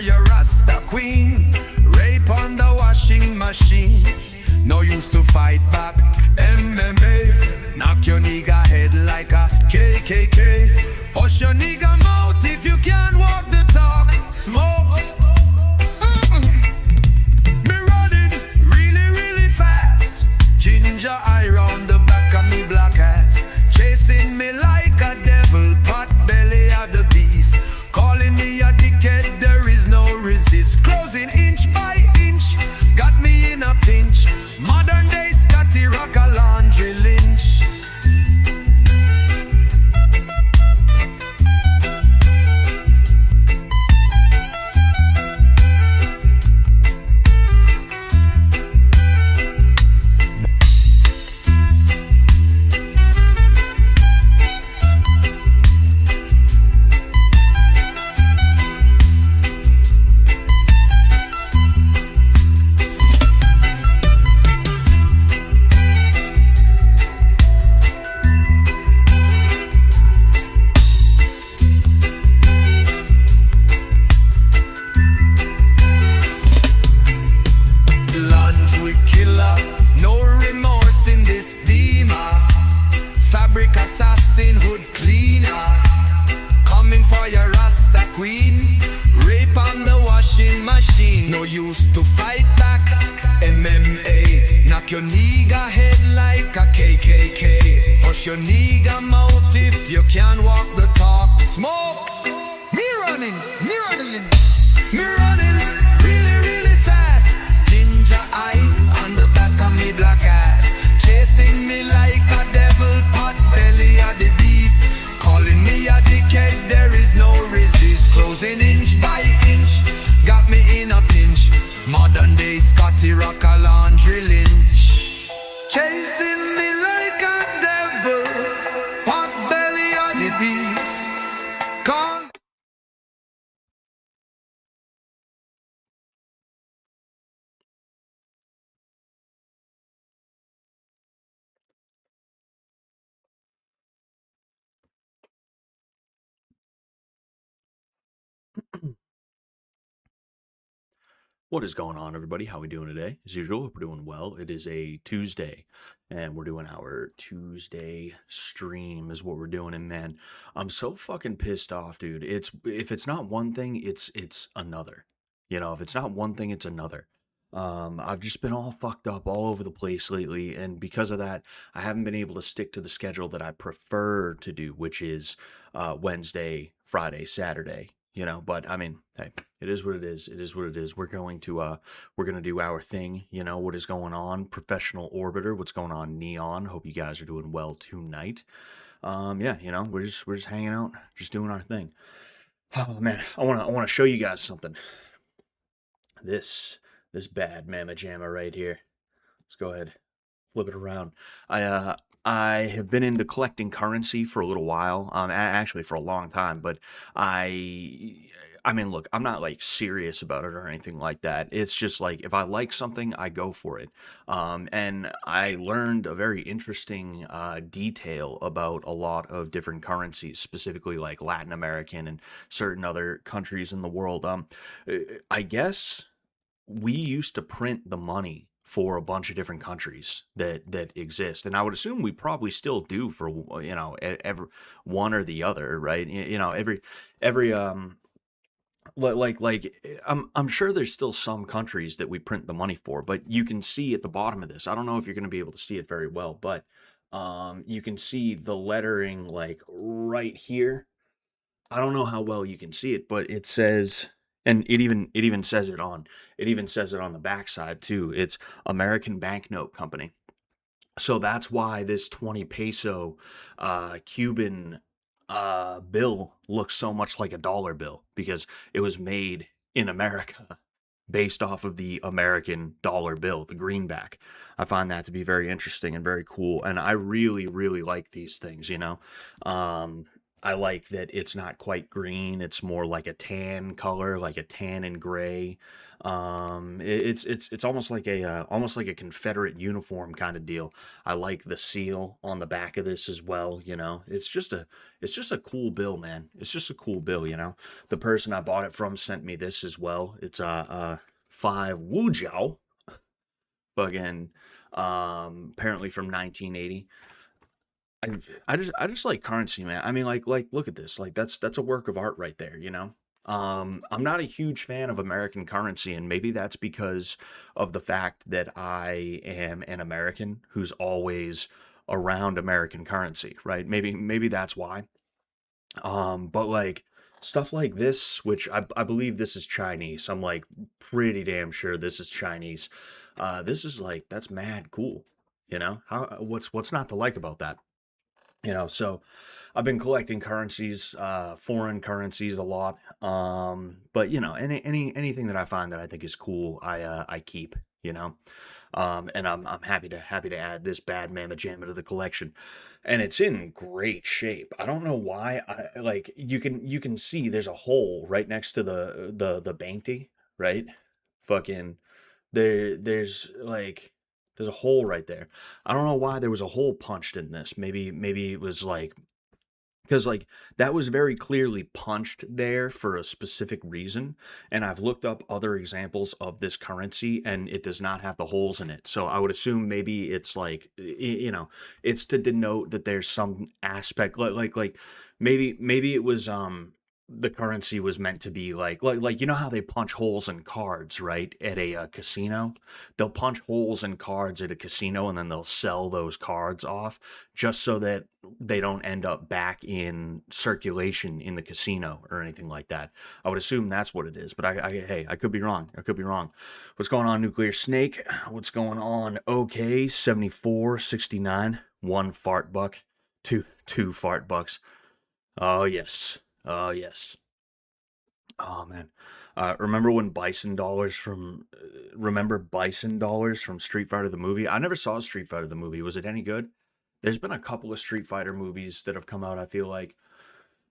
your Rasta queen. Rape on the washing machine. No use to fight back. MMA. Knock your nigga head like a KKK. Hush your nigga mouth if you can't walk the talk. Smokes. Me running really, really fast. Ginger eye round the back of me black ass. Chasing me like a devil. Pot belly of the beast. Calling me a dickhead, there is no resist. Closing inch by inch, got me in a pinch. Modern day Scotty Rock a laundry lynch. No use to fight back. MMA. Knock your nigga head like a KKK. Hush your nigga mouth if you can't walk the talk. Smoke. Me running really, really fast. Ginger eye on the back of me black ass. Chasing me like a devil, pot belly of the beast. Calling me a dickhead, there is no resist. Closing inch by inch, got me in a pinch. Modern day Scotty Rock a laundry lynch. Chasing me like a devil, pot belly of the beast. Come. What is going on, everybody? How we doing today? As usual, hope we're doing well. It is a Tuesday, and we're doing our Tuesday stream is what we're doing. And man, I'm so fucking pissed off, dude. If it's not one thing, it's another. You know, if it's not one thing, it's another. I've just been all fucked up all over the place lately, and because of that, I haven't been able to stick to the schedule that I prefer to do, which is Wednesday, Friday, Saturday. You know, but I mean, hey, it is what it is. It is what it is. We're going to do our thing. You know what is going on, Professional Orbiter. What's going on, Neon? Hope you guys are doing well tonight. Yeah, you know, we're just hanging out, just doing our thing. Oh man, I wanna show you guys something. This bad mamma jamma right here. Let's go ahead, flip it around. I have been into collecting currency for a little while, actually for a long time, but I mean, look, I'm not like serious about it or anything like that. It's just like if I like something, I go for it. And I learned a very interesting detail about a lot of different currencies, specifically like Latin American and certain other countries in the world. I guess we used to print the money for a bunch of different countries that exist, and I would assume we probably still do for every one or the other, right? You know, every like I'm sure there's still some countries that we print the money for, but you can see at the bottom of this. I don't know if you're going to be able to see it very well, but you can see the lettering like right here. I don't know how well you can see it, but it says, and it even says it on the backside too. It's American Banknote Company. So that's why this 20 peso Cuban bill looks so much like a dollar bill, because it was made in America based off of the American dollar bill, the greenback. I find that to be very interesting and very cool, and I really, really like these things, you know. I like that it's not quite green. It's more like a tan color, like a tan and gray. It's almost like a Confederate uniform kind of deal. I like the seal on the back of this as well. You know, it's just a cool bill, man. It's just a cool bill. You know, the person I bought it from sent me this as well. It's five Wujiao, fucking apparently from 1980. I I just like currency, man. I mean, look at this. Like that's a work of art right there, you know? I'm not a huge fan of American currency, and maybe that's because of the fact that I am an American who's always around American currency, right? Maybe that's why. But like stuff like this, which I believe this is Chinese. I'm like pretty damn sure this is Chinese. This is like that's mad cool. You know? How what's not to like about that? You know, so I've been collecting currencies, foreign currencies a lot. But you know, anything that I find that I think is cool, I keep, you know. And I'm happy to add this bad mamma jamma to the collection. And it's in great shape. I don't know why. I like you can see there's a hole right next to the Banty, right? Fucking there's a hole right there. I don't know why there was a hole punched in this. Maybe it was like because like that was very clearly punched there for a specific reason, and I've looked up other examples of this currency and it does not have the holes in it. So I would assume maybe it's like you know, it's to denote that there's some aspect like maybe it was the currency was meant to be like you know how they punch holes in cards, right, at a casino. They'll punch holes in cards at a casino and then they'll sell those cards off just so that they don't end up back in circulation in the casino or anything like that. I would assume that's what it is, but hey, I could be wrong. I could be wrong. What's going on, Nuclear Snake? What's going on? Okay, 7469. One fart buck, two fart bucks. Oh yes. Oh yes. Oh man. Remember when Bison dollars from Street Fighter the movie? I never saw Street Fighter the movie. Was it any good? There's been a couple of Street Fighter movies that have come out, I feel like.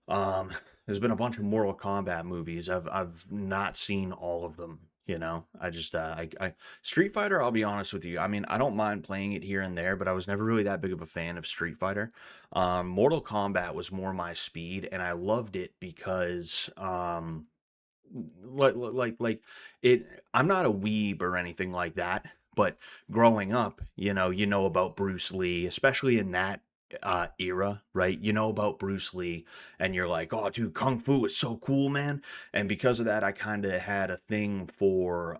Um, there's been a bunch of Mortal Kombat movies. I've not seen all of them, you know. I just I Street Fighter, I'll be honest with you. I mean, I don't mind playing it here and there, but I was never really that big of a fan of Street Fighter. Mortal Kombat was more my speed, and I loved it because like it I'm not a weeb or anything like that, but growing up, you know about Bruce Lee, especially in that era, right? You know about Bruce Lee and you're like, "Oh, dude, kung fu is so cool, man." And because of that, I kind of had a thing for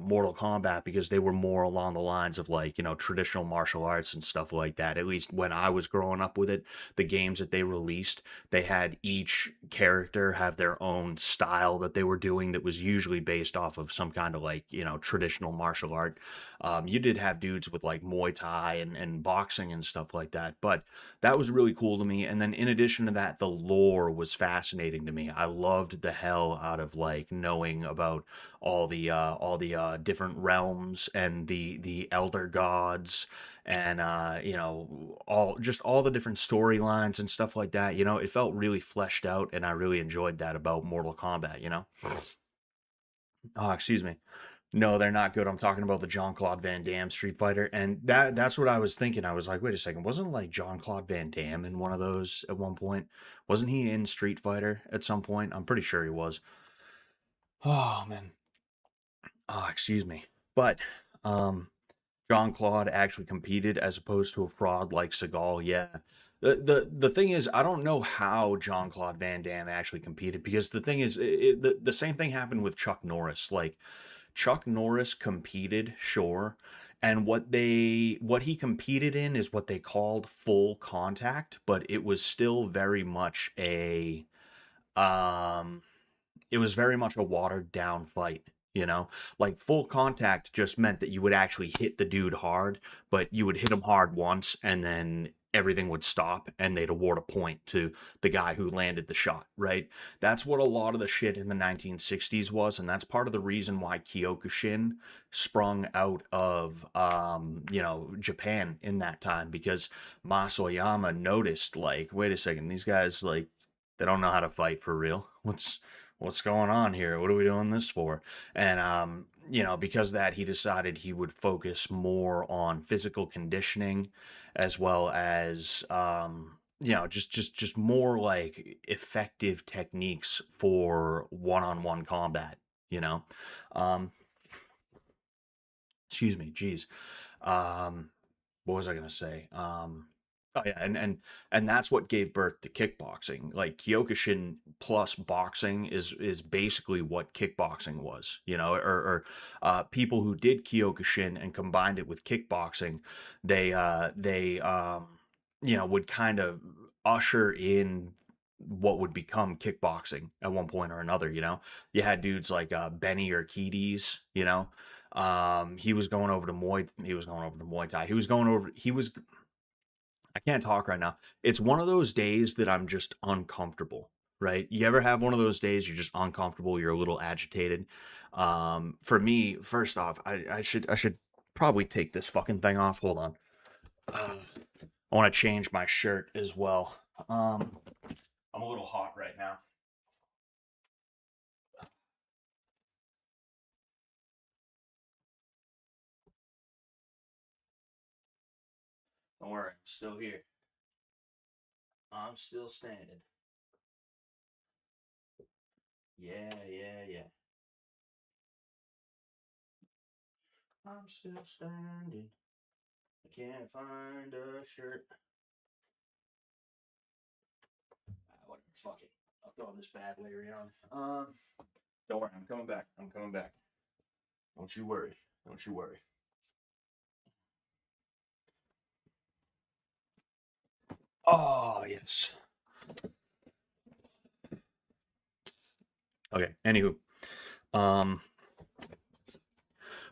Mortal Kombat because they were more along the lines of like, you know, traditional martial arts and stuff like that. At least when I was growing up with it, the games that they released, they had each character have their own style that they were doing that was usually based off of some kind of like, you know, traditional martial art. You did have dudes with like Muay Thai and boxing and stuff like that, but that was really cool to me. And then in addition to that, the lore was fascinating to me. I loved the hell out of like knowing about all the different realms and the elder gods and you know all the different storylines and stuff like that. You know, it felt really fleshed out, and I really enjoyed that about Mortal Kombat. You know. Oh, excuse me. No, they're not good. I'm talking about the Jean-Claude Van Damme Street Fighter, and that's what I was thinking. I was like, wait a second, wasn't like Jean-Claude Van Damme in one of those at one point? Wasn't he in Street Fighter at some point? I'm pretty sure he was. Oh man. Oh, excuse me. But um Jean-Claude actually competed as opposed to a fraud like Seagal. Yeah. The thing is, I don't know how Jean-Claude Van Damme actually competed because the thing is, the same thing happened with Chuck Norris. Like Chuck Norris competed, sure, and what he competed in is what they called full contact, but um it was very much a watered down fight, you know? Like full contact just meant that you would actually hit the dude hard, but you would hit him hard once and then everything would stop and they'd award a point to the guy who landed the shot, right? That's what a lot of the shit in the 1960s was, and that's part of the reason why Kyokushin sprung out of you know, Japan in that time because Masoyama noticed like, wait a second, these guys like They don't know how to fight for real. What's going on here? What are we doing this for? And because of that, he decided he would focus more on physical conditioning, as well as just more like effective techniques for one-on-one combat. You know, um, excuse me, geez. Um, what was I gonna say? Oh yeah, and that's what gave birth to kickboxing. Like Kyokushin plus boxing is basically what kickboxing was, or people who did Kyokushin and combined it with kickboxing, they would kind of usher in what would become kickboxing at one point or another. You had dudes like Benny Urquidez, he was going over to Muay Thai. I can't talk right now. It's one of those days that I'm just uncomfortable, right? You ever have one of those days you're just uncomfortable, you're a little agitated? For me, first off, I should probably take this fucking thing off. Hold on. Uh, I want to change my shirt as well. I'm a little hot right now. Don't worry, I'm still here. I'm still standing. Yeah, yeah, yeah. I'm still standing. I can't find a shirt. Whatever, fuck it. I'll throw this bad later on. Don't worry, I'm coming back. I'm coming back. Don't you worry. Don't you worry. Oh yes. Okay. Anywho, um,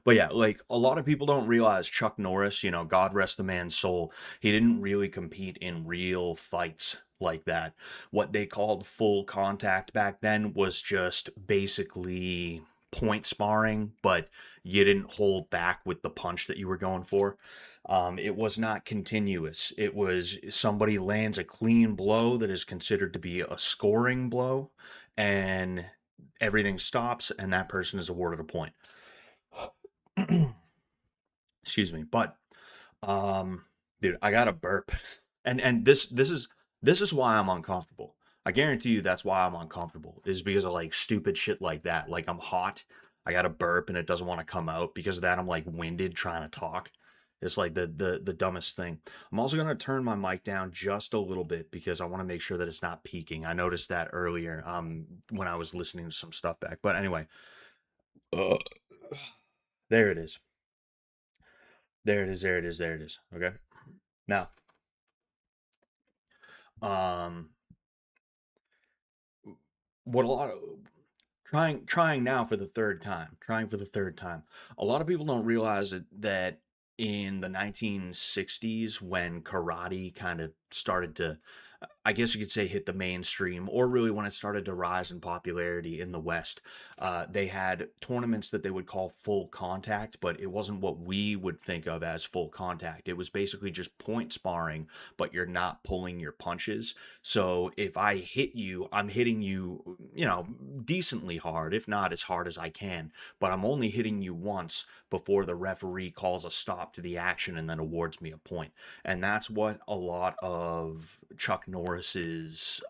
but yeah, like a lot of people don't realize Chuck Norris, God rest the man's soul, he didn't really compete in real fights like that. What they called full contact back then was just basically point sparring, but you didn't hold back with the punch that you were going for. It was not continuous. It was somebody lands a clean blow that is considered to be a scoring blow, and everything stops, and that person is awarded a point. Excuse me, but um, dude, I got a burp, and this is why I'm uncomfortable. I guarantee you that's why I'm uncomfortable is because of like stupid shit like that. Like I'm hot, I got a burp, and it doesn't want to come out because of that. I'm like winded trying to talk. It's like the dumbest thing. I'm also gonna turn my mic down just a little bit because I want to make sure that it's not peaking. I noticed that earlier when I was listening to some stuff back. But anyway, uh, there it is. There it is. There it is. There it is. Okay. Now, um, what a lot of trying now for the third time, trying for the third time. A lot of people don't realize that in the 1960s, when karate kind of started to, I guess you could say, hit the mainstream, or really when it started to rise in popularity in the West, they had tournaments that they would call full contact, but it wasn't what we would think of as full contact. It was basically just point sparring, but you're not pulling your punches. So if I hit you, I'm hitting you, decently hard, if not as hard as I can, but I'm only hitting you once before the referee calls a stop to the action and then awards me a point. And that's what a lot of Chuck Norris's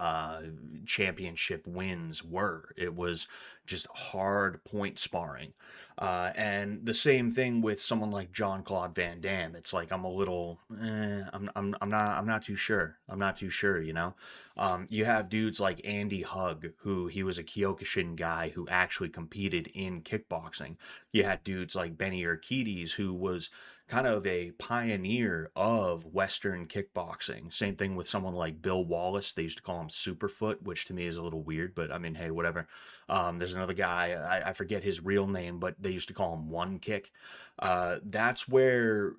championship wins were. It was just hard point sparring. And the same thing with someone like John Claude Van Damme. It's like I'm a little, I'm not too sure. I'm not too sure. You have dudes like Andy Hug, who he was a Kyokushin guy who actually competed in kickboxing. You had dudes like Benny Urquidez, who was kind of a pioneer of Western kickboxing. Same thing with someone like Bill Wallace. They used to call him Superfoot, which to me is a little weird, but I mean, hey, whatever. There's another guy, I forget his real name, but they used to call him One Kick. That's where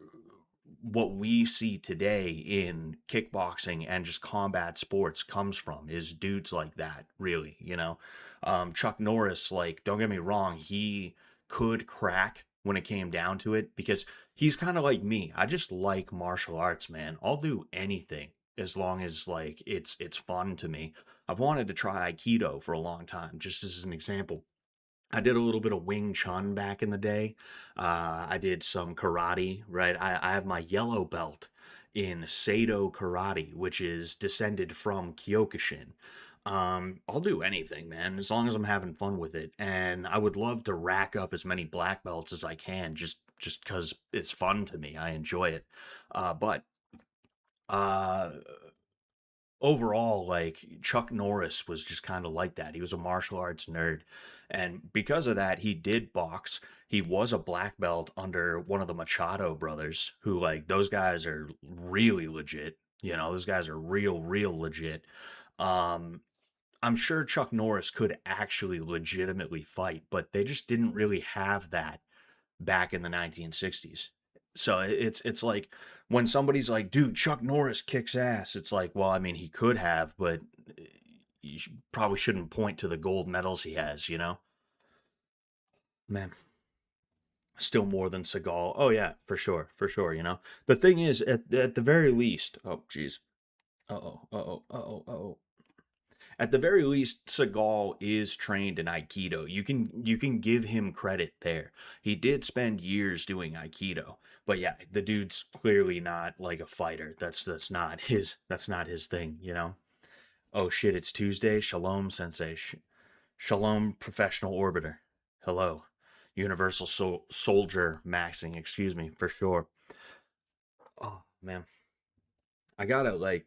what we see today in kickboxing and just combat sports comes from is dudes like that, really, Chuck Norris, like, don't get me wrong, he could crack when it came down to it because he's kind of like me. I just like martial arts, man. I'll do anything as long as like it's fun to me. I've wanted to try Aikido for a long time, just as an example. I did a little bit of Wing Chun back in the day. I did some karate, right? I have my yellow belt in Seido Karate, which is descended from Kyokushin. I'll do anything, man, as long as I'm having fun with it. And I would love to rack up as many black belts as I can, just because it's fun to me. I enjoy it. But uh, overall, like Chuck Norris was just kind of like that. He was a martial arts nerd. And because of that, he did box. He was a black belt under one of the Machado brothers, who, like, those guys are really legit. You know, those guys are real legit. Um, I'm sure Chuck Norris could actually legitimately fight, but they just didn't really have that back in the 1960s. So it's like when somebody's like, "Dude, Chuck Norris kicks ass." It's like, well, I mean, he could have, but probably shouldn't point to the gold medals he has. Man, still more than Seagal. Oh yeah, for sure. The thing is, at the very least, oh geez, uh oh. At the very least, Seagal is trained in Aikido. You can give him credit there. He did spend years doing Aikido, but yeah, the dude's clearly not like a fighter. That's not his thing. Oh shit, it's Tuesday. Shalom, Sensei. Shalom, professional orbiter. Hello, Universal Soldier maxing. Excuse me, for sure. Oh man, I gotta like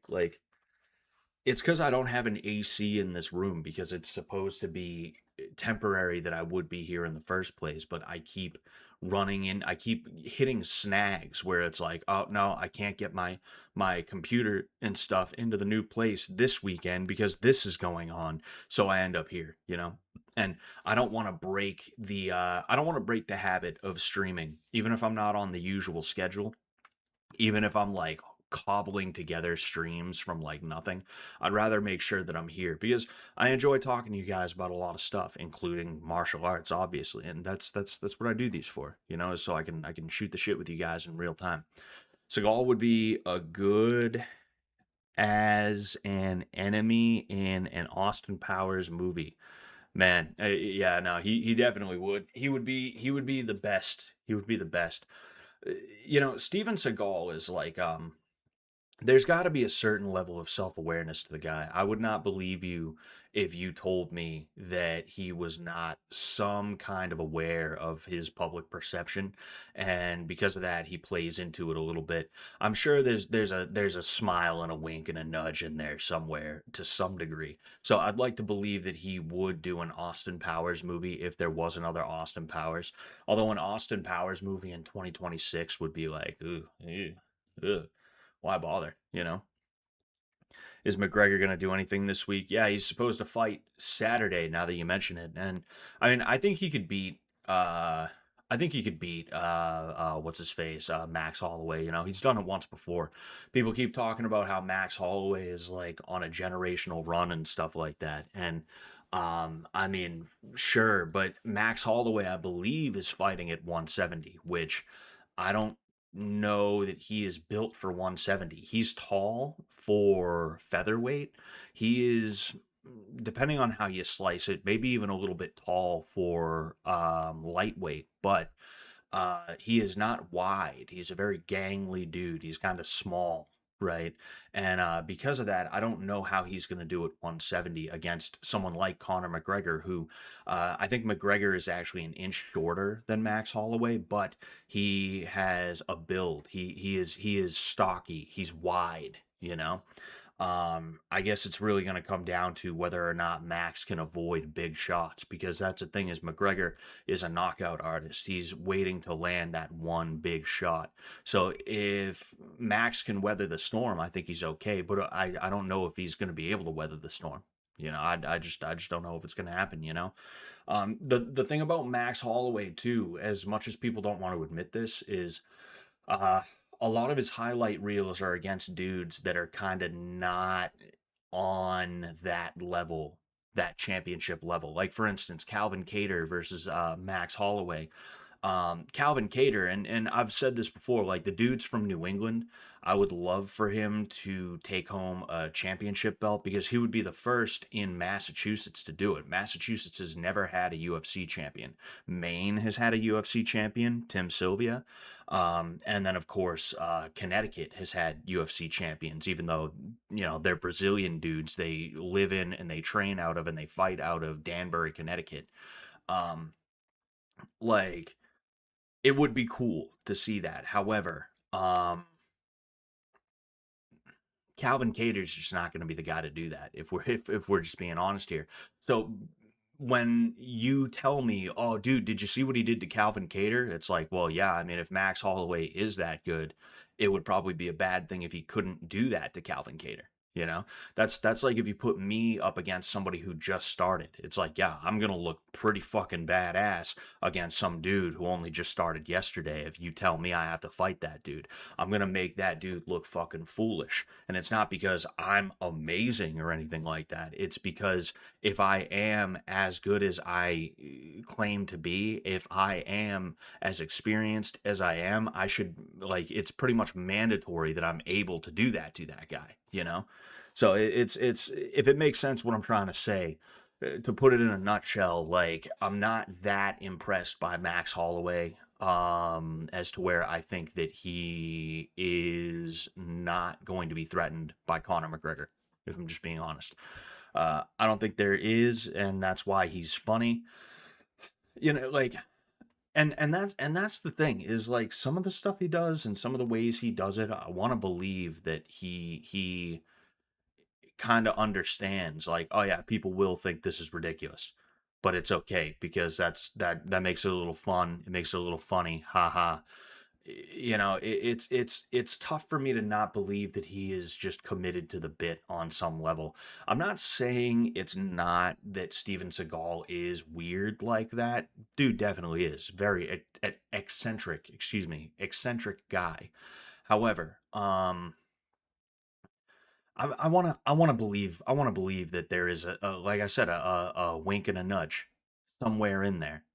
it's because I don't have an AC in this room because it's supposed to be temporary that I would be here in the first place, but I keep hitting snags where it's like, oh no, I can't get my computer and stuff into the new place this weekend because this is going on. So I end up here. And I don't want to break the habit of streaming, even if I'm not on the usual schedule, even if I'm like cobbling together streams from like nothing. I'd rather make sure that I'm here because I enjoy talking to you guys about a lot of stuff, including martial arts, obviously, and that's what I do these for, so I can shoot the shit with you guys in real time. Seagal would be a good as an enemy in an Austin Powers movie. Man, yeah, no, he definitely would. He would be the best. He would be the best. Steven Seagal is like there's got to be a certain level of self-awareness to the guy. I would not believe you if you told me that he was not some kind of aware of his public perception, and because of that he plays into it a little bit. I'm sure there's a smile and a wink and a nudge in there somewhere to some degree. So I'd like to believe that he would do an Austin Powers movie if there was another Austin Powers. Although an Austin Powers movie in 2026 would be like, ooh, ew, ugh, why bother? Is McGregor going to do anything this week? Yeah, he's supposed to fight Saturday. Now that you mention it, and I mean, I think he could beat. I think he could beat. What's his face? Max Holloway. He's done it once before. People keep talking about how Max Holloway is like on a generational run and stuff like that, and I mean, sure, but Max Holloway, I believe, is fighting at 170, which I don't know that he is built for 170. He's tall for featherweight. He is, depending on how you slice it, maybe even a little bit tall for lightweight, but he is not wide. He's a very gangly dude. He's kind of small, right? And because of that, I don't know how he's going to do at 170 against someone like Conor McGregor, who I think McGregor is actually an inch shorter than Max Holloway, but he has a build. He is stocky. He's wide. I guess it's really going to come down to whether or not Max can avoid big shots, because that's the thing, is McGregor is a knockout artist. He's waiting to land that one big shot. So if Max can weather the storm, I think he's okay. But I don't know if he's going to be able to weather the storm. I just don't know if it's going to happen. The thing about Max Holloway too, as much as people don't want to admit this, is uh, a lot of his highlight reels are against dudes that are kind of not on that level, that championship level. Like, for instance, Calvin Cater versus Max Holloway. Calvin Cater, and I've said this before, like the dude's from New England. I would love for him to take home a championship belt because he would be the first in Massachusetts to do it. Massachusetts has never had a UFC champion. Maine has had a UFC champion, Tim Sylvia. And then, of course, Connecticut has had UFC champions, even though, they're Brazilian dudes. They live in and they train out of and they fight out of Danbury, Connecticut. Um, like, it would be cool to see that. However, Calvin Cater's just not going to be the guy to do that if we're just being honest here. So when you tell me, "Oh, dude, did you see what he did to Calvin Cater?" It's like, well, yeah. I mean, if Max Holloway is that good, it would probably be a bad thing if he couldn't do that to Calvin Cater. You know, that's like if you put me up against somebody who just started. It's like, yeah, I'm gonna look pretty fucking badass against some dude who only just started yesterday. If you tell me I have to fight that dude, I'm gonna make that dude look fucking foolish. And it's not because I'm amazing or anything like that. It's because if I am as good as I claim to be, if I am as experienced as I am, I should, like, it's pretty much mandatory that I'm able to do that to that guy, you know? So it's if it makes sense what I'm trying to say, to put it in a nutshell, like I'm not that impressed by Max Holloway as to where I think that he is not going to be threatened by Conor McGregor, if I'm just being honest. I don't think there is, and that's why he's funny. Like, and that's the thing is like some of the stuff he does and some of the ways he does it. I want to believe that he kind of understands, like, oh yeah, people will think this is ridiculous, but it's okay because that makes it a little fun. It makes it a little funny, haha. It's tough for me to not believe that he is just committed to the bit on some level. I'm not saying it's not that Steven Seagal is weird like that. Dude definitely is very eccentric, excuse me, eccentric guy. However, I want to believe that there is like I said, a wink and a nudge somewhere in there.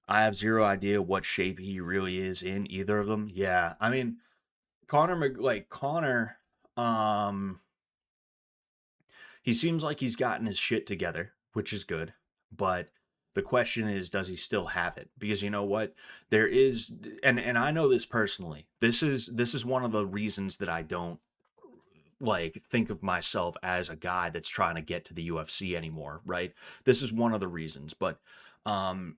I have zero idea what shape he really is in either of them. Yeah, I mean, Connor, um, he seems like he's gotten his shit together, which is good. But the question is, does he still have it? Because you know what, there is, and I know this personally. This is one of the reasons that I don't like think of myself as a guy that's trying to get to the UFC anymore, right? This is one of the reasons, but um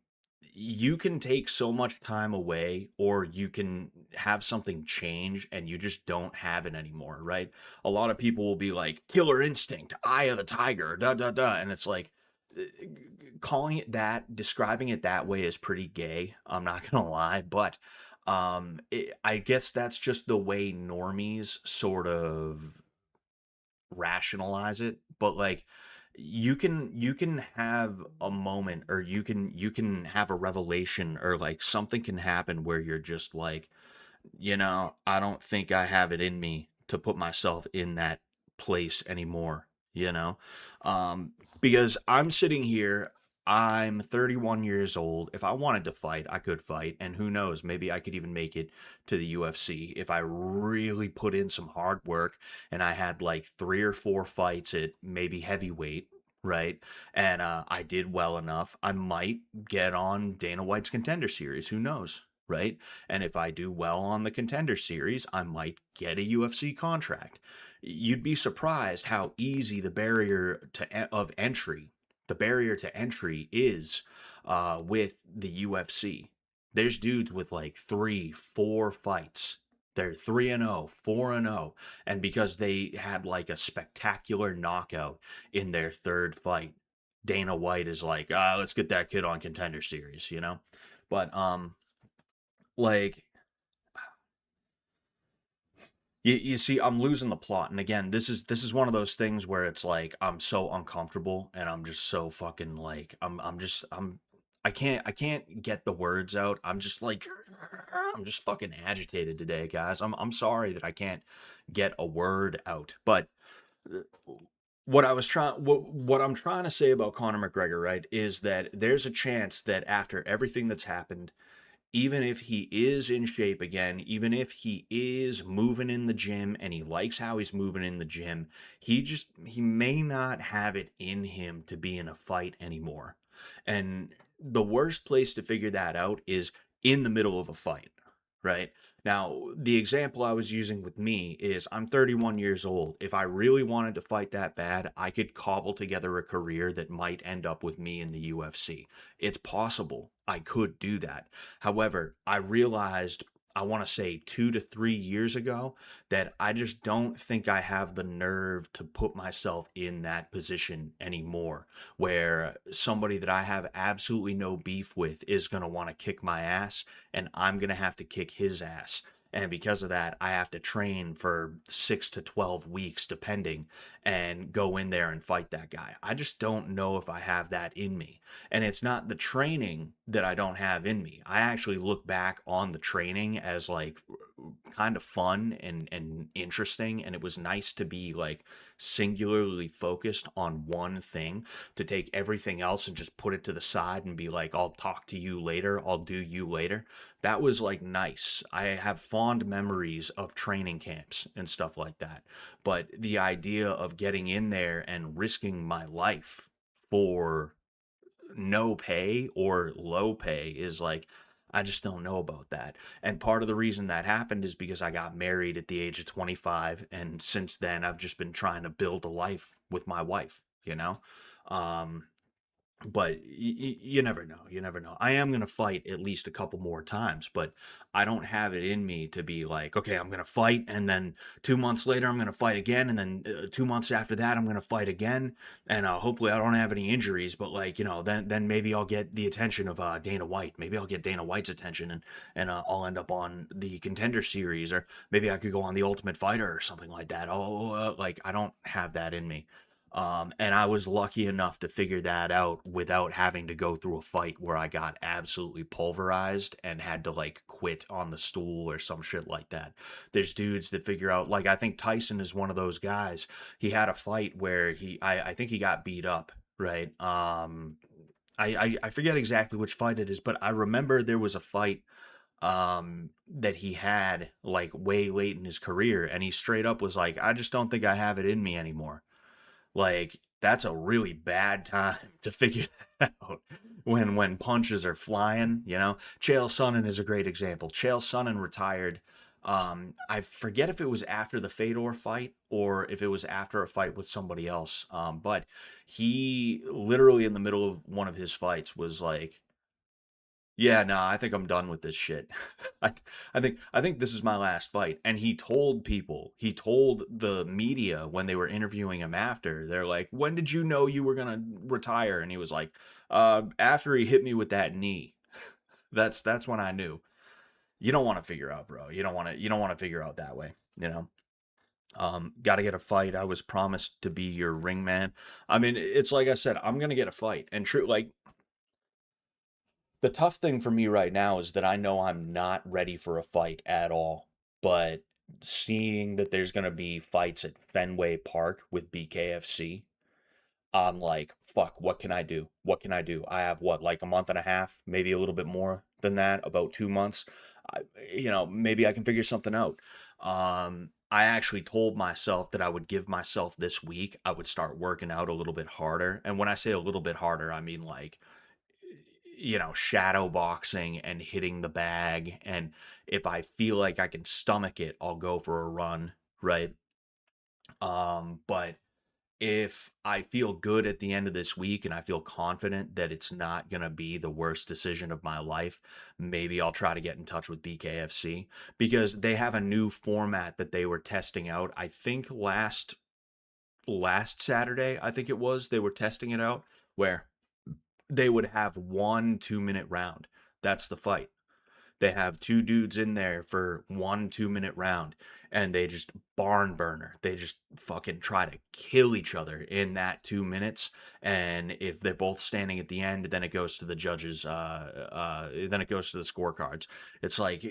you can take so much time away or you can have something change and you just don't have it anymore, right? A lot of people will be like killer instinct, eye of the tiger, da da da, and it's like uh, calling it that, describing it that way is pretty gay. I'm not going to lie, but I guess that's just the way normies sort of rationalize it, but like you can have a moment or you can have a revelation or like something can happen where you're just like, I don't think I have it in me to put myself in that place anymore, you know? Um, because I'm sitting here, I'm 31 years old. If I wanted to fight, I could fight. And who knows, maybe I could even make it to the UFC if I really put in some hard work and I had like 3 or 4 fights at maybe heavyweight. Right. And I did well enough. I might get on Dana White's Contender Series. Who knows? Right. And if I do well on the Contender Series, I might get a UFC contract. You'd be surprised how easy the barrier to entry is with the UFC. There's dudes with like 3, 4 fights. They're 3-0, 4-0, and because they had like a spectacular knockout in their third fight, Dana White is like, let's get that kid on Contender Series, you know. But like you see, I'm losing the plot. And again, this is one of those things where it's like I'm so uncomfortable and I'm just so fucking like I can't get the words out. I'm just like I'm just fucking agitated today, guys. I'm sorry that I can't get a word out. But uh, what I'm trying to say about Conor McGregor, right, is that there's a chance that after everything that's happened, even if he is in shape again, even if he is moving in the gym and he likes how he's moving in the gym, he may not have it in him to be in a fight anymore. And the worst place to figure that out is in the middle of a fight, right? Now, the example I was using with me is I'm 31 years old. If I really wanted to fight that bad, I could cobble together a career that might end up with me in the UFC. It's possible I could do that. However, I realized, I want to say 2 to 3 years ago, that I just don't think I have the nerve to put myself in that position anymore, where somebody that I have absolutely no beef with is going to want to kick my ass and I'm going to have to kick his ass. And because of that, I have to train for 6 to 12 weeks, depending, and go in there and fight that guy. I just don't know if I have that in me. And it's not the training that I don't have in me. I actually look back on the training as like kind of fun and interesting, and it was nice to be like singularly focused on one thing, to take everything else and just put it to the side and be like, I'll talk to you later, I'll do you later. That was like nice. I have fond memories of training camps and stuff like that. But the idea of getting in there and risking my life for no pay or low pay is like, I just don't know about that. And part of the reason that happened is because I got married at the age of 25, and since then I've just been trying to build a life with my wife, you know. um but you never know. You never know. I am going to fight at least a couple more times, but I don't have it in me to be like, okay, I'm going to fight. And then 2 months later, I'm going to fight again. And then 2 months after that, I'm going to fight again. And hopefully I don't have any injuries, but like, then maybe I'll get the attention of Dana White. Maybe I'll get Dana White's attention, and I'll end up on the Contender Series, or maybe I could go on the Ultimate Fighter or something like that. Like, I don't have that in me. And I was lucky enough to figure that out without having to go through a fight where I got absolutely pulverized and had to like quit on the stool or some shit like that. There's dudes that figure out, like, I think Tyson is one of those guys. He had a fight where I think he got beat up, right? I forget exactly which fight it is, but I remember there was a fight that he had like way late in his career, and he straight up was like, I just don't think I have it in me anymore. Like, that's a really bad time to figure that out when punches are flying, you know? Chael Sonnen is a great example. Chael Sonnen retired. I forget if it was after the Fedor fight or if it was after a fight with somebody else. But he literally in the middle of one of his fights was like, yeah, no, I think I'm done with this shit. I, I think this is my last fight. And he told the media when they were interviewing him after, they're like, when did you know you were gonna retire? And he was like, after he hit me with that knee. That's when I knew. You don't want to figure out, bro. You don't want to figure out that way, you know. Got to get a fight. I was promised to be your ring man. I mean, it's like I said, I'm gonna get a fight. And true, like, the tough thing for me right now is that I know I'm not ready for a fight at all. But seeing that there's going to be fights at Fenway Park with BKFC, I'm like, fuck, what can I do? What can I do? I have what, like a month and a half, maybe a little bit more than that, about 2 months. I, maybe I can figure something out. I actually told myself that I would give myself this week, I would start working out a little bit harder. And when I say a little bit harder, I mean like, shadow boxing and hitting the bag. And if I feel like I can stomach it, I'll go for a run, right? But if I feel good at the end of this week and I feel confident that it's not going to be the worst decision of my life, maybe I'll try to get in touch with BKFC, because they have a new format that they were testing out. I think last Saturday, I think it was, they were testing it out, where they would have 1 2 minute round. That's the fight. They have two dudes in there for 1 2 minute round, and they just barn burner. They just fucking try to kill each other in that 2 minutes. And if they're both standing at the end, then it goes to the judges. Then it goes to the scorecards. It's like,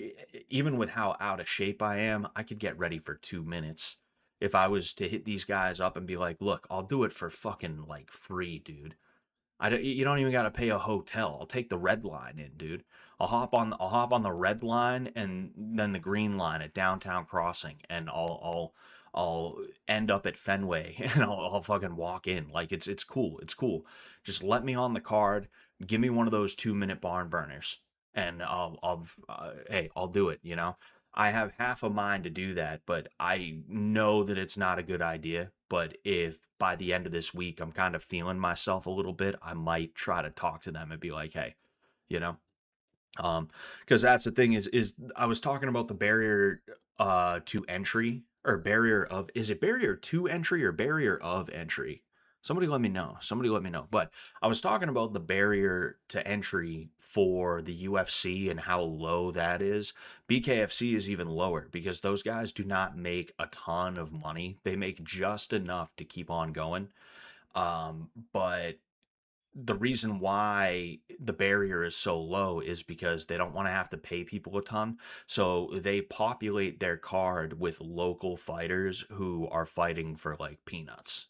even with how out of shape I am, I could get ready for 2 minutes. if I was to hit these guys up and be like, look, I'll do it for fucking like free, dude. You don't even got to pay a hotel. I'll take the red line in, dude. I'll hop on the red line and then the green line at downtown crossing, and I'll end up at Fenway and I'll fucking walk in. Like it's cool. It's cool. Just let me on the card. Give me one of those 2 minute barn burners, and hey, I'll do it. You know, I have half a mind to do that, but I know that it's not a good idea. But if by the end of this week I'm kind of feeling myself a little bit, I might try to talk to them and be like, hey, you know, because that's the thing is I was talking about the barrier to entry, or barrier of, is it barrier to entry or barrier of entry? Somebody let me know. Somebody let me know. But I was talking about the barrier to entry for the UFC and how low that is. BKFC is even lower because those guys do not make a ton of money. They make just enough to keep on going. But the reason why the barrier is so low is because they don't want to have to pay people a ton. So they populate their card with local fighters who are fighting for like peanuts.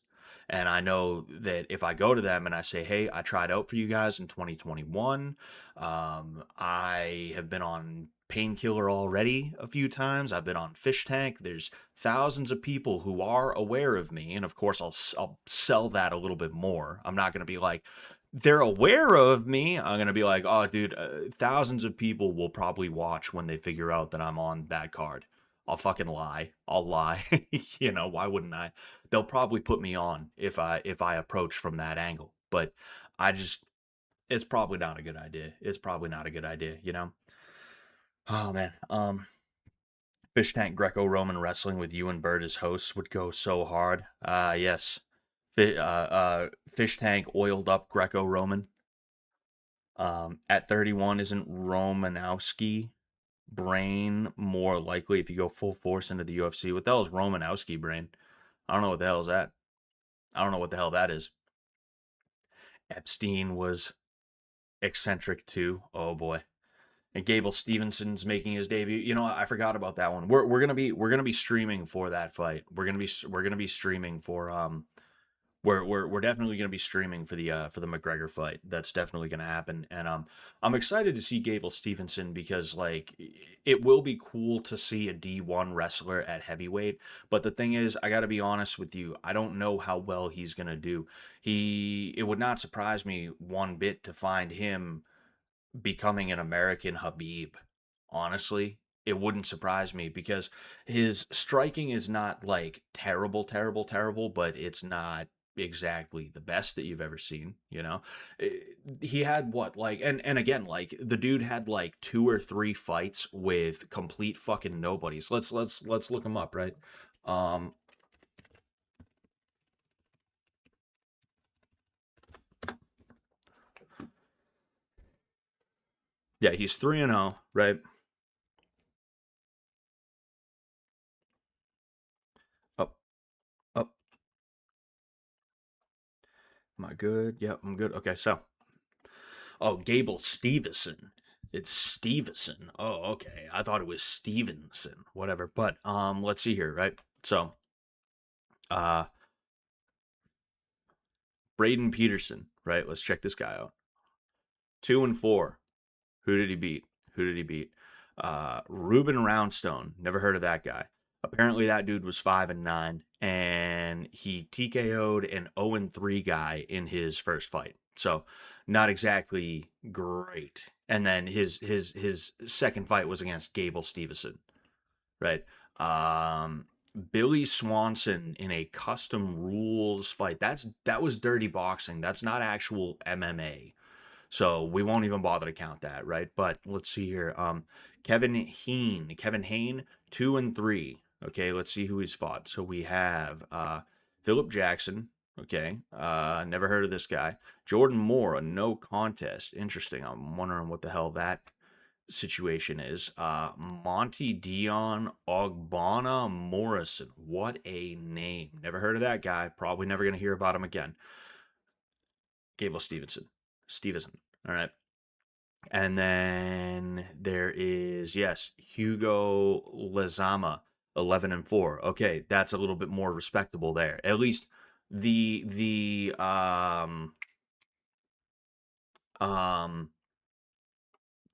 And I know that if I go to them and I say, hey, I tried out for you guys in 2021, I have been on Painkiller already a few times. I've been on Fish Tank. There's thousands of people who are aware of me. And of course, I'll sell that a little bit more. I'm not going to be like, they're aware of me. I'm gonna be like, oh, dude, thousands of people will probably watch when they figure out that I'm on that card. I'll fucking lie. I'll lie. You know, why wouldn't I? They'll probably put me on if I approach from that angle. But I just, it's probably not a good idea. It's probably not a good idea. You know. Oh man. Fish Tank Greco-Roman Wrestling with you and Bird as hosts would go so hard. Yes. Fish Tank oiled up Greco-Roman. At 31, isn't Romanowski brain more likely if you go full force into the UFC? What the hell is Romanowski brain? I don't know what the hell is that. I don't know what the hell that is. Epstein was eccentric too. Oh boy. And Gable Stevenson's making his debut. You know, I forgot about that one. We're gonna be streaming for that fight. We're gonna be streaming for we're definitely going to be streaming for the McGregor fight. That's definitely going to happen, and I'm excited to see Gable Stevenson because like it will be cool to see a D1 wrestler at heavyweight. But the thing is, I got to be honest with you, I don't know how well he's going to do. It would not surprise me one bit to find him becoming an American Habib. Honestly, it wouldn't surprise me because his striking is not like terrible, terrible, terrible, but it's not exactly the best that you've ever seen, you know. He had what, like, and again, like the dude had like 2 or 3 fights with complete fucking nobodies. Let's look him up, right? um yeah, he's 3-0, right? Up, up. Am I good? Yep, I'm good. Okay, so, oh, Gable Stevenson. It's Stevenson. Oh, okay. I thought it was Stevenson. Whatever. But let's see here, right? So, uh Braden Peterson, right? Let's check this guy out. 2-4. Who did he beat? Who did he beat? Ruben Roundstone. Never heard of that guy. Apparently, that dude was 5-9, and he TKO'd an 0-3 guy in his first fight. So, not exactly great. And then his second fight was against Gable Stevenson, right? Um, Billy Swanson in a custom rules fight. That was dirty boxing. That's not actual MMA. So we won't even bother to count that, right? But let's see here. Kevin Hain, 2-3. Okay, let's see who he's fought. So we have Philip Jackson. Okay, never heard of this guy. Jordan Moore, a no contest. Interesting. I'm wondering what the hell that situation is. Monty Dion Ogbonna Morrison. What a name. Never heard of that guy. Probably never going to hear about him again. Gable Stevenson. All right. And then there is, yes, Hugo Lezama. 11-4. Okay, that's a little bit more respectable there. At least the um the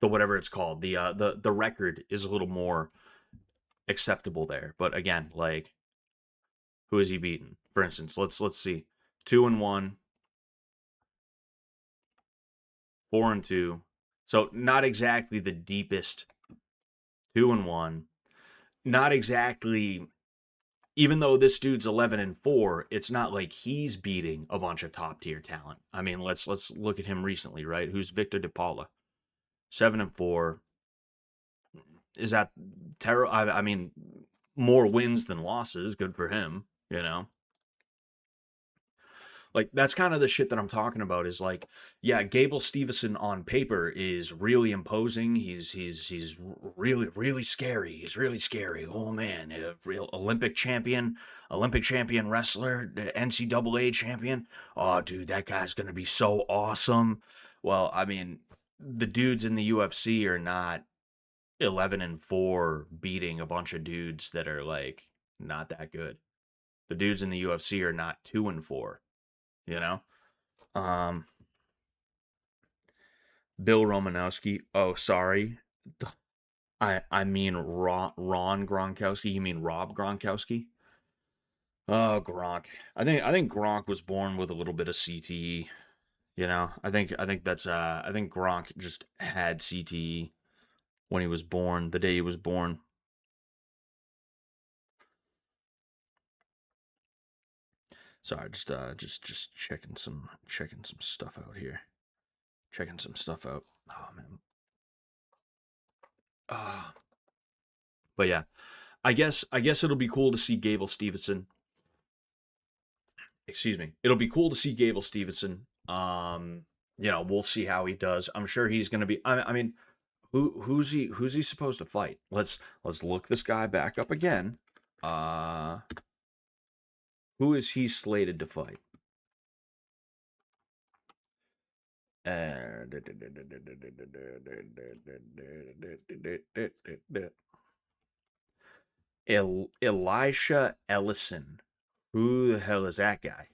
whatever it's called, the record is a little more acceptable there. But again, like, who is he beaten? For instance, let's see. 2-1, 4-2. So not exactly the deepest. 2-1. Not exactly, even though this dude's 11-4, it's not like he's beating a bunch of top tier talent. I mean, let's look at him recently, right? Who's Victor De Paula? 7-4. Is that terrible? I mean, more wins than losses. Good for him, you know. Like, that's kind of the shit that I'm talking about. Is like, yeah, Gable Steveson on paper is really imposing. He's really scary. He's really scary. Oh man, a real Olympic champion wrestler, NCAA champion. Oh dude, that guy's gonna be so awesome. Well, I mean, the dudes in the UFC are not 11-4 beating a bunch of dudes that are like not that good. The dudes in the UFC are not 2-4, you know? Um, Bill Romanowski. Oh, sorry. I mean Ron Gronkowski. You mean Rob Gronkowski? Oh, Gronk. I think Gronk was born with a little bit of CTE. You know, I think Gronk just had CTE when he was born, the day he was born. Sorry, just checking some stuff out here. Checking some stuff out. Oh man. Ah, but yeah, I guess it'll be cool to see Gable Stevenson. Excuse me. It'll be cool to see Gable Stevenson. We'll see how he does. I'm sure he's going to be. I mean, who's he supposed to fight? Let's look this guy back up again. Uh, who is he slated to fight? Uh, Elisha Ellison. Who the hell is that guy?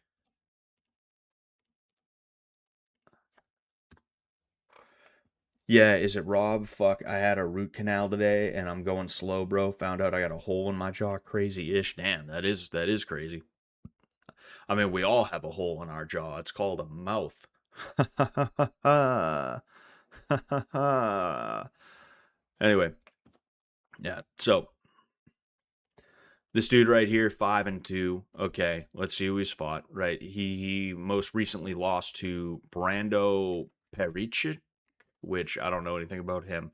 Yeah, is it Rob? Fuck, I had a root canal today and I'm going slow, bro. Found out I got a hole in my jaw. Crazy-ish. Damn, that is crazy. I mean, we all have a hole in our jaw. It's called a mouth. Anyway, yeah. So this dude right here, 5-2. Okay, let's see who he's fought. Right, he most recently lost to Brando Pericic, which I don't know anything about him.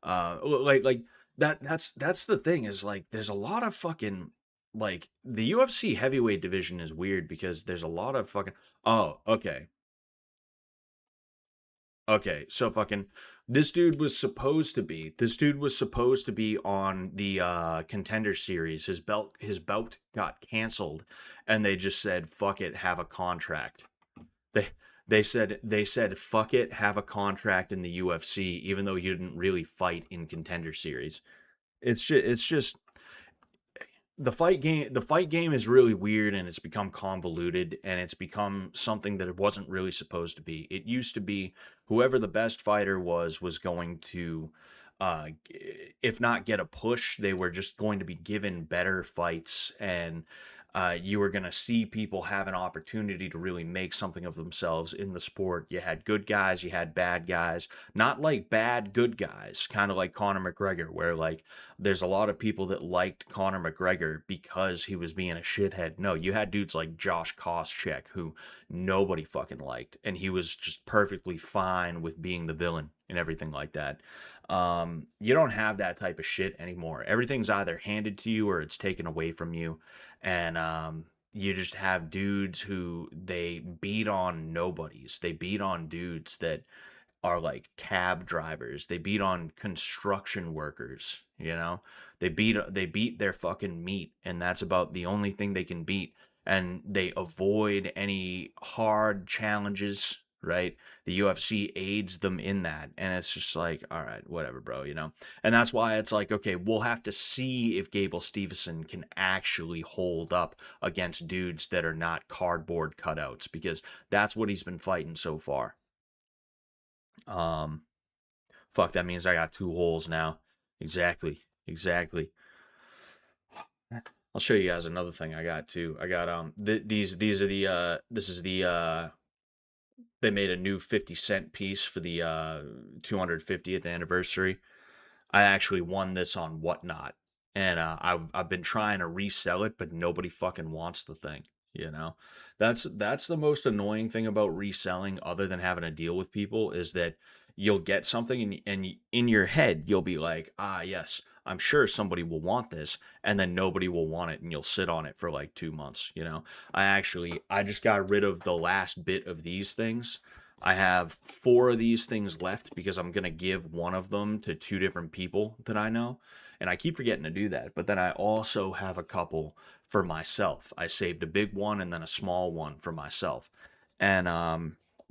Like that's the thing is like there's a lot of fucking like the UFC heavyweight division is weird because there's a lot of fucking oh okay okay so fucking this dude was supposed to be on the contender series. His belt got canceled and they just said fuck it, have a contract. They they said fuck it, have a contract in the UFC, even though you didn't really fight in contender series. It's just the fight game is really weird and it's become convoluted and it's become something that it wasn't really supposed to be. It used to be whoever the best fighter was going to if not get a push, they were just going to be given better fights, and you were going to see people have an opportunity to really make something of themselves in the sport. You had good guys, you had bad guys, not like bad good guys, kind of like Conor McGregor, where like there's a lot of people that liked Conor McGregor because he was being a shithead. No, you had dudes like Josh Koscheck who nobody fucking liked, and he was just perfectly fine with being the villain and everything like that. You don't have that type of shit anymore. Everything's either handed to you or it's taken away from you, and you just have dudes who they beat on nobodies. They beat on dudes that are like cab drivers. They beat on construction workers, you know? They beat their fucking meat, and that's about the only thing they can beat. And they avoid any hard challenges. right? The UFC aids them in that. And it's just like, all right, whatever, bro, you know? And that's why it's like, okay, we'll have to see if Gable Steveson can actually hold up against dudes that are not cardboard cutouts, because that's what he's been fighting so far. Um, Fuck, that means I got 2 holes now. Exactly. Exactly. I'll show you guys another thing I got too. I got these are the this is the they made a new 50 cent piece for the 250th anniversary. I actually won this on Whatnot, and I've been trying to resell it, but nobody fucking wants the thing. You know, that's the most annoying thing about reselling, other than having to deal with people, is that you'll get something and in your head you'll be like, ah, yes, I'm sure somebody will want this, and then nobody will want it, and you'll sit on it for like 2 months. You know, I just got rid of the last bit of these things. I have 4 of these things left because I'm going to give one of them to 2 different people that I know. And I keep forgetting to do that. But then I also have a couple for myself. I saved a big one and then a small one for myself. And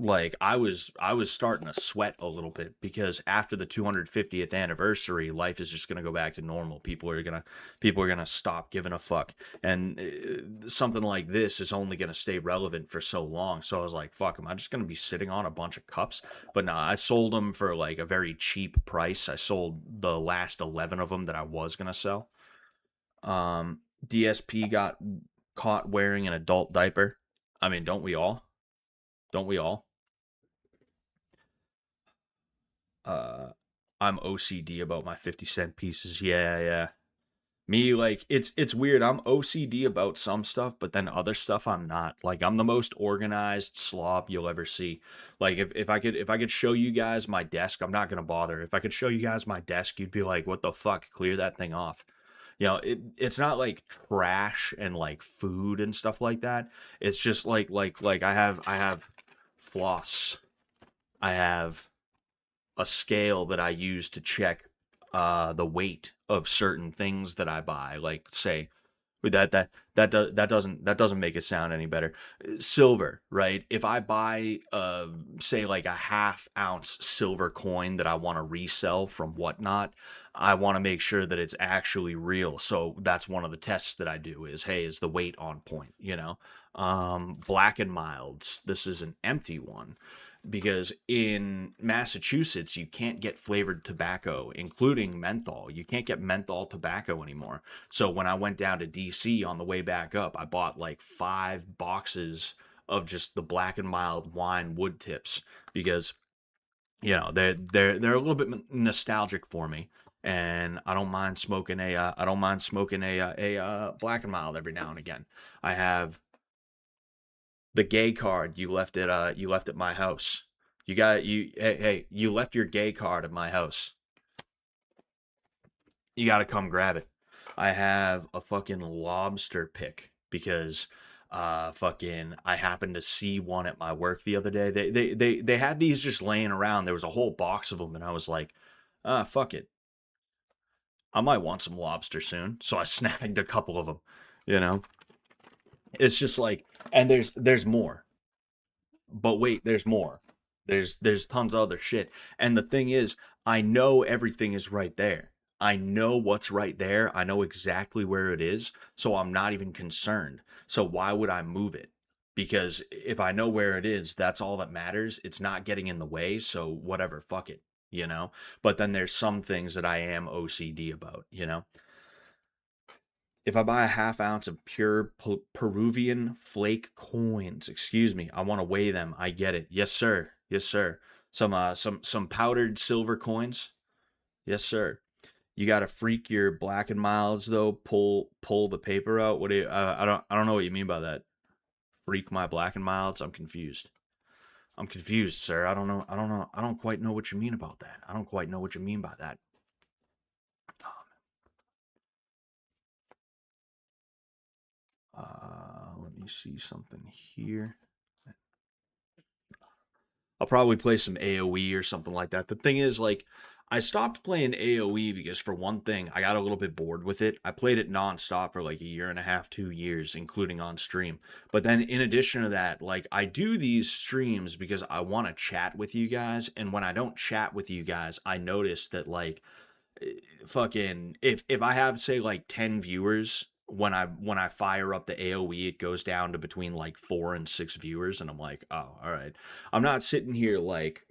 like I was starting to sweat a little bit, because after the 250th anniversary, life is just going to go back to normal. People are going to stop giving a fuck. And something like this is only going to stay relevant for so long. So I was like, fuck, am I just going to be sitting on a bunch of cups? But no, I sold them for like a very cheap price. I sold the last 11 of them that I was going to sell. Um, DSP got caught wearing an adult diaper. I mean, don't we all? Don't we all? Uh, I'm OCD about my 50 cent pieces. Yeah, yeah. Me, like, it's weird. I'm OCD about some stuff, but then other stuff I'm not. Like, I'm the most organized slob you'll ever see. Like, if I could show you guys my desk, I'm not gonna bother. If I could show you guys my desk, you'd be like, what the fuck? Clear that thing off. You know, it's not like trash and like food and stuff like that. It's just like I have floss. I have a scale that I use to check the weight of certain things that I buy. Like, say, that doesn't make it sound any better. Silver, right? If I buy say like a ½ ounce silver coin that I want to resell from Whatnot, I want to make sure that it's actually real. So that's one of the tests that I do is, hey, is the weight on point, you know? Black and Milds. This is an empty one, because in Massachusetts you can't get flavored tobacco, including menthol. You can't get menthol tobacco anymore. So when I went down to DC on the way back up, I bought like 5 boxes of just the Black and Mild wine wood tips, because they're a little bit nostalgic for me, and I don't mind smoking a Black and Mild every now and again. I have the gay card you left at my house. Hey, you left your gay card at my house. You got to come grab it. I have a fucking lobster pick because fucking I happened to see one at my work the other day. They had these just laying around. There was a whole box of them, and I was like, fuck it. I might want some lobster soon. So I snagged a couple of them, you know. It's just like, and there's more. But wait, there's more. There's tons of other shit. And the thing is, I know everything is right there. I know what's right there. I know exactly where it is, so I'm not even concerned. So why would I move it? Because if I know where it is, that's all that matters. It's not getting in the way, so whatever, fuck it, you know? But then there's some things that I am OCD about, you know? If I buy a ½ ounce of pure Peruvian flake coins, excuse me, I want to weigh them. I get it. Yes, sir. Yes, sir. Some powdered silver coins. Yes, sir. You got to freak your Black and Milds though. Pull the paper out. What do you? I don't know what you mean by that. Freak my Black and Milds. I'm confused. I'm confused, sir. I don't know. I don't know. I don't quite know what you mean about that. I don't quite know what you mean by that. Let me see something here. I'll probably play some AoE or something like that. The thing is, like, I stopped playing AoE because for one thing, I got a little bit bored with it. I played it nonstop for like a year and a half, 2 years, including on stream. But then in addition to that, like I do these streams because I want to chat with you guys. And when I don't chat with you guys, I notice that like fucking if I have say like 10 viewers when I fire up the AoE it goes down to between like 4 and 6 viewers and I'm like, "Oh, all right. I'm not sitting here like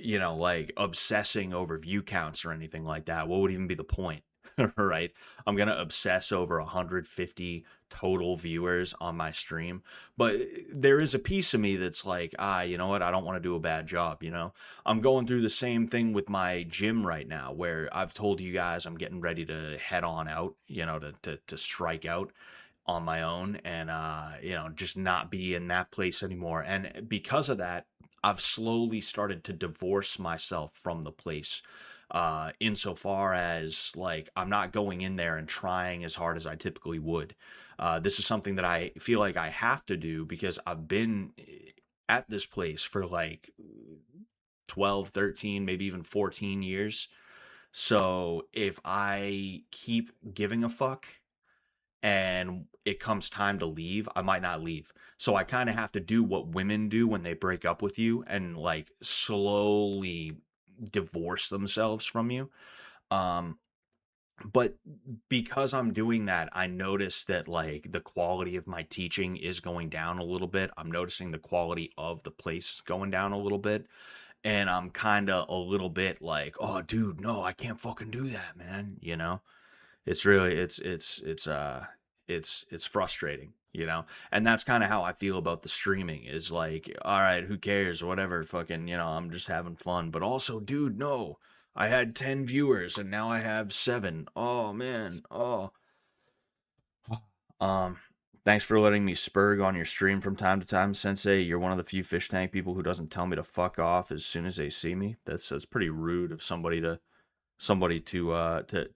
like obsessing over view counts or anything like that. What would even be the point?" Right? I'm going to obsess over 150 total viewers on my stream. But there is a piece of me that's like, you know what? I don't want to do a bad job, you know? I'm going through the same thing with my gym right now, where I've told you guys I'm getting ready to head on out, to strike out on my own and just not be in that place anymore. And because of that, I've slowly started to divorce myself from the place. Insofar as like I'm not going in there and trying as hard as I typically would. This is something that I feel like I have to do because I've been at this place for like 12, 13, maybe even 14 years. So if I keep giving a fuck and it comes time to leave, I might not leave. So I kind of have to do what women do when they break up with you and like slowly divorce themselves from you. Um, but because I'm doing that, I notice that like the quality of my teaching is going down a little bit. I'm noticing the quality of the place is going down a little bit. And I'm kind of a little bit like, oh, dude, no, I can't fucking do that, man. It's really, it's frustrating, and that's kind of how I feel about the streaming is like, all right, who cares, whatever, fucking, I'm just having fun. But also, dude, no, I had 10 viewers and now I have 7. Oh, man. Oh, um, thanks for letting me spurg on your stream from time to time, Sensei. You're one of the few fish tank people who doesn't tell me to fuck off as soon as they see me. That's pretty rude of somebody to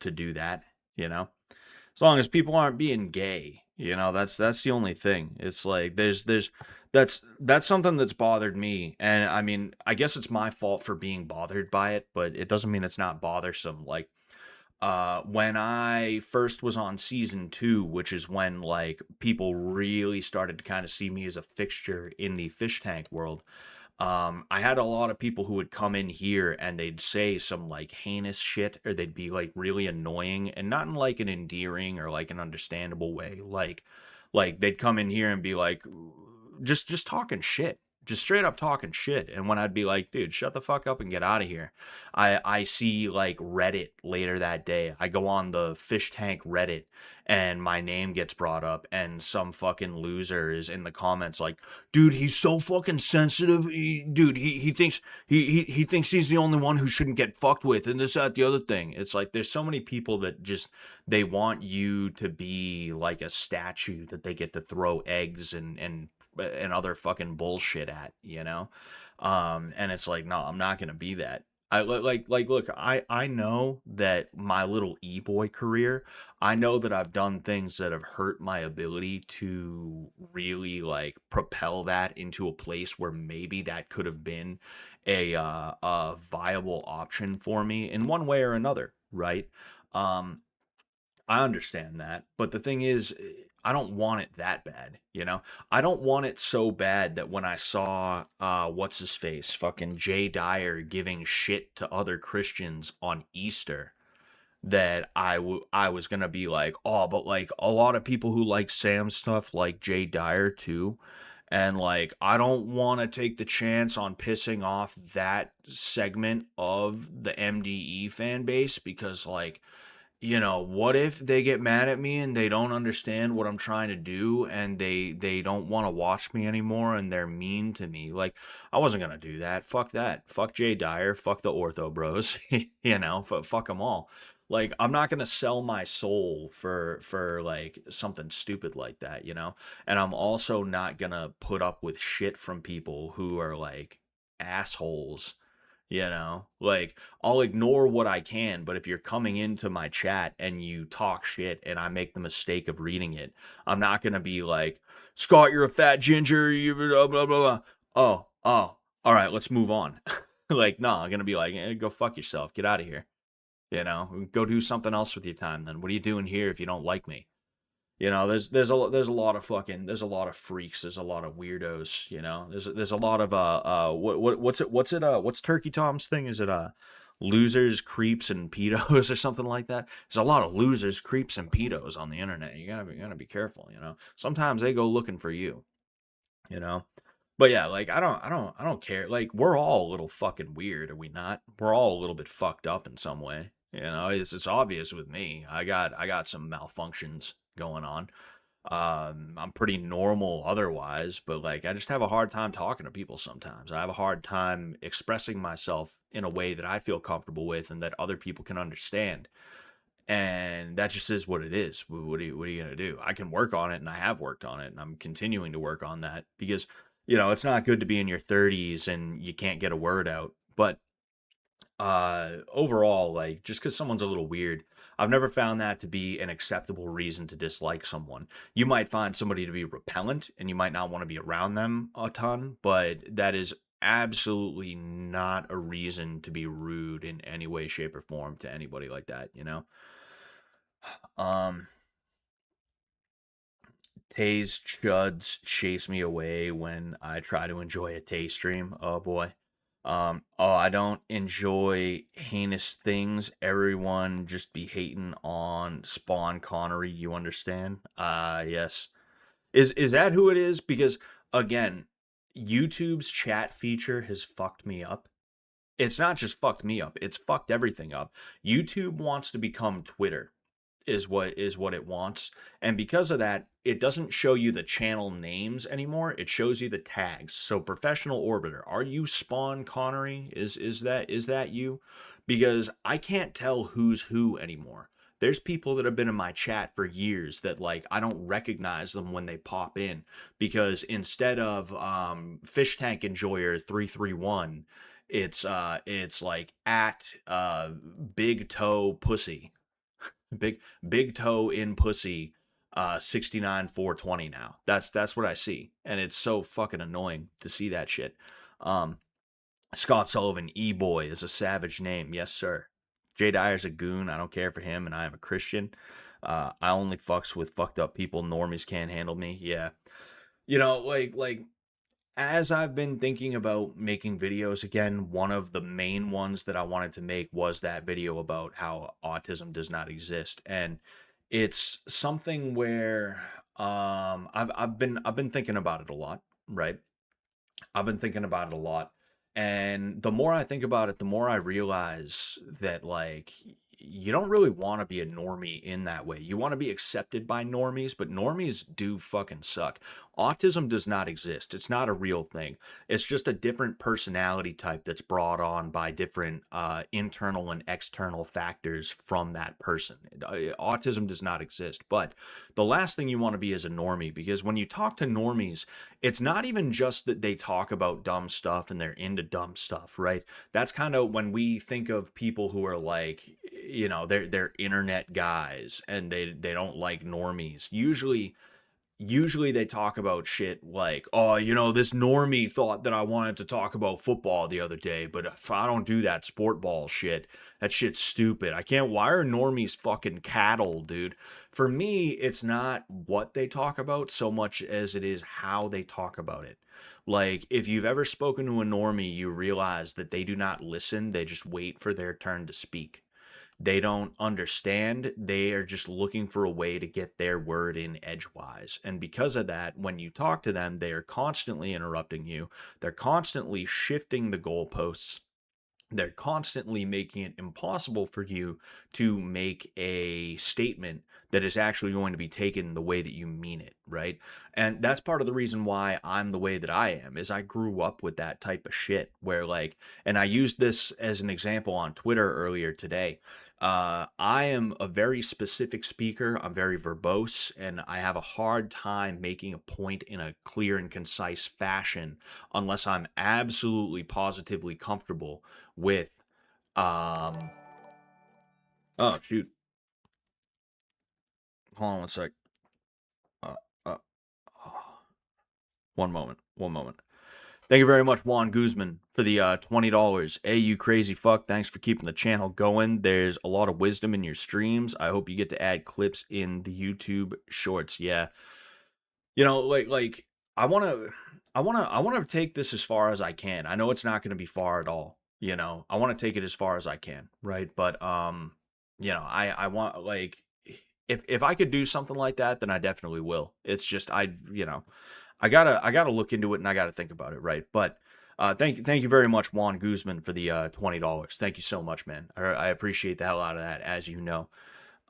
do that. You know, as long as people aren't being gay, that's the only thing. It's like that's something that's bothered me, and I mean, I guess it's my fault for being bothered by it, but it doesn't mean it's not bothersome. Like when I first was on season 2, which is when like people really started to kind of see me as a fixture in the fish tank world. I had a lot of people who would come in here and they'd say some like heinous shit, or they'd be like really annoying, and not in like an endearing or like an understandable way. Like they'd come in here and be like, just talking shit, just straight up talking shit. And when I'd be like, dude, shut the fuck up and get out of here, I see like Reddit later that day. I go on the fish tank Reddit and my name gets brought up, and some fucking loser is in the comments like, dude, he's so fucking sensitive. Dude, he thinks he thinks he's the only one who shouldn't get fucked with, and this, that, the other thing. It's like there's so many people that just they want you to be like a statue that they get to throw eggs and other fucking bullshit at, and it's like, no, I'm not gonna be that. Look, I know that my little e-boy career, I know that I've done things that have hurt my ability to really like propel that into a place where maybe that could have been a viable option for me in one way or another, right? Um, I understand that, but the thing is, I don't want it that bad, I don't want it so bad that when I saw what's his face, fucking Jay Dyer giving shit to other Christians on Easter, that I was gonna be like, oh, but like a lot of people who like Sam's stuff like Jay Dyer too. And like I don't want to take the chance on pissing off that segment of the MDE fan base because like, what if they get mad at me and they don't understand what I'm trying to do, and they don't want to watch me anymore and they're mean to me? Like, I wasn't gonna do that. Fuck that. Fuck Jay Dyer. Fuck the Ortho Bros. Fuck them all. Like, I'm not gonna sell my soul for like something stupid like that, And I'm also not gonna put up with shit from people who are like assholes, like I'll ignore what I can, but if you're coming into my chat and you talk shit and I make the mistake of reading it, I'm not going to be like, Scott, you're a fat ginger, you blah, blah, blah, blah. Oh, all right, let's move on. Like, no, I'm going to be like, go fuck yourself. Get out of here. You know, go do something else with your time then. What are you doing here if you don't like me? You know, there's a lot of fucking there's a lot of freaks, there's a lot of weirdos, you know. There's a lot of what's Turkey Tom's thing? Is it losers, creeps, and pedos or something like that? There's a lot of losers, creeps, and pedos on the internet. You gotta be careful, you know. Sometimes they go looking for you, you know. But yeah, like I don't care. Like we're all a little fucking weird, are we not? We're all a little bit fucked up in some way. You know, it's obvious with me. I got some malfunctions going on. I'm pretty normal otherwise, but like I just have a hard time talking to people sometimes. I have a hard time expressing myself in a way that I feel comfortable with and that other people can understand. And that just is what it is. What are you gonna do? I can work on it, and I have worked on it, and I'm continuing to work on that because you know it's not good to be in your 30s and you can't get a word out. But overall, like just because someone's a little weird, I've never found that to be an acceptable reason to dislike someone. You might find somebody to be repellent, and you might not want to be around them a ton, but that is absolutely not a reason to be rude in any way, shape, or form to anybody like that. You know. Um, Tay's chuds chase me away when I try to enjoy a Tay stream. Oh boy. Oh, I don't enjoy heinous things. Everyone just be hating on Spawn Connery, you understand? Yes. Is that who it is? Because again, YouTube's chat feature has fucked me up. It's not just fucked me up, it's fucked everything up. YouTube wants to become Twitter is what it wants. And because of that, it doesn't show you the channel names anymore. It shows you the tags. So Professional Orbiter, are you Spawn Connery? Is that you? Because I can't tell who's who anymore. There's people that have been in my chat for years that like I don't recognize them when they pop in because instead of Fish Tank Enjoyer 331, it's like at Big Toe Pussy. Big toe in pussy 69 420 now. That's what I see. And it's so fucking annoying to see that shit. Um Scott Sullivan, E-boy is a savage name. Yes, sir. Jay Dyer's a goon. I don't care for him and I am a Christian. I only fucks with fucked up people. Normies can't handle me. Yeah. You know, like as I've been thinking about making videos again, one of the main ones that I wanted to make was that video about how autism does not exist. And it's something where I've been thinking about it a lot, right? I've been thinking about it a lot. And the more I think about it, the more I realize that, like, you don't really want to be a normie in that way. You want to be accepted by normies, but normies do fucking suck. Autism does not exist. It's not a real thing. It's just a different personality type that's brought on by different internal and external factors from that person. Autism does not exist. But the last thing you want to be is a normie because when you talk to normies, it's not even just that they talk about dumb stuff and they're into dumb stuff, right? That's kind of when we think of people who are like, you know, they're internet guys and they don't like normies. Usually they talk about shit like, oh, you know, this normie thought that I wanted to talk about football the other day, but if I don't do that sport ball shit, that shit's stupid. I can't. Why are normies fucking cattle, dude? For me, it's not what they talk about so much as it is how they talk about it. Like, if you've ever spoken to a normie, you realize that they do not listen, they just wait for their turn to speak. They don't understand. They are just looking for a way to get their word in edgewise. And because of that, when you talk to them, they are constantly interrupting you. They're constantly shifting the goalposts. They're constantly making it impossible for you to make a statement that is actually going to be taken the way that you mean it, right? And that's part of the reason why I'm the way that I am is I grew up with that type of shit where like, and I used this as an example on Twitter earlier today. I am a very specific speaker. I'm very verbose, and I have a hard time making a point in a clear and concise fashion unless I'm absolutely positively comfortable with um oh shoot, hold on one sec. uh, uh, one moment. Thank you very much, Juan Guzman, for the $20. Hey, you crazy fuck. Thanks for keeping the channel going. There's a lot of wisdom in your streams. I hope you get to add clips in the YouTube shorts. Yeah. You know, like I want to take this as far as I can. I know it's not going to be far at all, you know. I want to take it as far as I can, right? But I want, like, if I could do something like that, then I definitely will. It's just I gotta look into it and I gotta think about it, right? But thank you very much, Juan Guzman, for the $20. Thank you so much, man. I appreciate the hell out of that, as you know.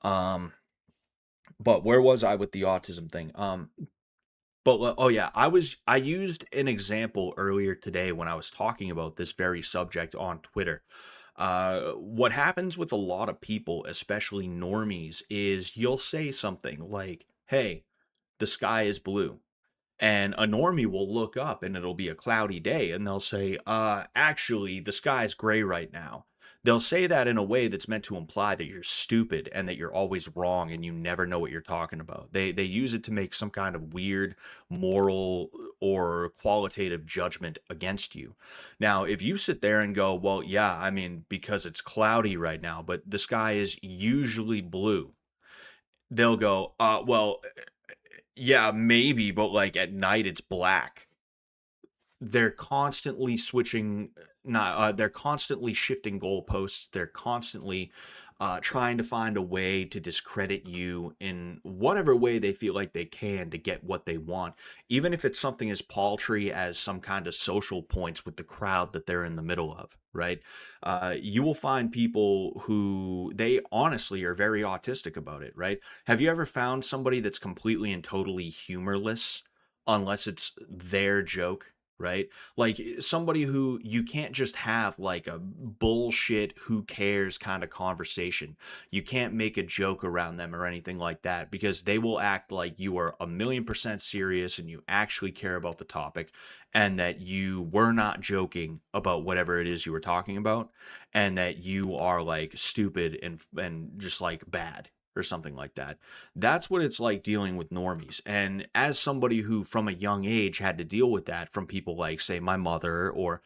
Um, but where was I with the autism thing? Oh yeah, I used an example earlier today when I was talking about this very subject on Twitter. What happens with a lot of people, especially normies, is you'll say something like, "Hey, the sky is blue." And a normie will look up and it'll be a cloudy day and they'll say, actually, the sky's gray right now. They'll say that in a way that's meant to imply that you're stupid and that you're always wrong and you never know what you're talking about. They use it to make some kind of weird moral or qualitative judgment against you. Now, if you sit there and go, well, yeah, I mean, because it's cloudy right now, but the sky is usually blue, they'll go, well, yeah, maybe, but like at night it's black. They're constantly switching, not they're constantly shifting goalposts. They're constantly trying to find a way to discredit you in whatever way they feel like they can to get what they want, even if it's something as paltry as some kind of social points with the crowd that they're in the middle of, right? You will find people who they honestly are very autistic about it, right? Have you ever found somebody that's completely and totally humorless unless it's their joke? Right? Like somebody who you can't just have like a bullshit, who cares kind of conversation. You can't make a joke around them or anything like that because they will act like you are 1,000,000% serious and you actually care about the topic and that you were not joking about whatever it is you were talking about and that you are like stupid and just like bad or something like that. That's what it's like dealing with normies. And as somebody who, from a young age, had to deal with that from people like, say, my mother or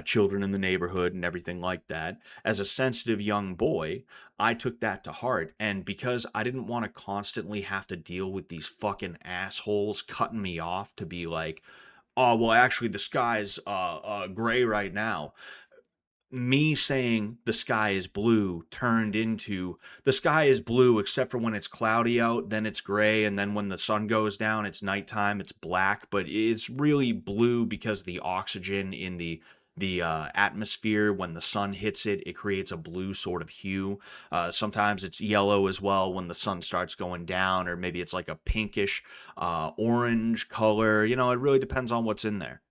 children in the neighborhood and everything like that, as a sensitive young boy, I took that to heart. And because I didn't want to constantly have to deal with these fucking assholes cutting me off to be like, oh, well, actually, the sky's gray right now, me saying the sky is blue turned into the sky is blue except for when it's cloudy out, then it's gray, and then when the sun goes down, it's nighttime, it's black, but it's really blue because the oxygen in the atmosphere, when the sun hits it, it creates a blue sort of hue. Sometimes it's yellow as well when the sun starts going down, or maybe it's like a pinkish orange color. You know, it really depends on what's in there.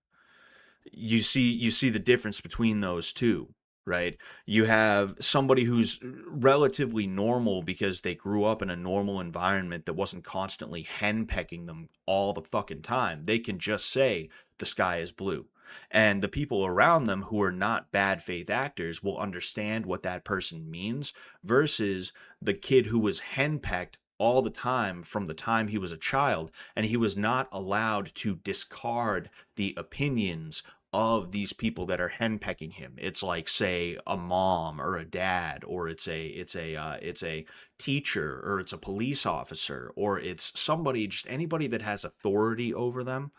You see the difference between those two, right? You have somebody who's relatively normal because they grew up in a normal environment that wasn't constantly henpecking them all the fucking time. They can just say the sky is blue, and the people around them who are not bad faith actors will understand what that person means, versus the kid who was henpecked all the time from the time he was a child, and he was not allowed to discard the opinions of these people that are henpecking him. It's like, say, a mom or a dad, or it's a teacher, or it's a police officer, or it's somebody, just anybody that has authority over them,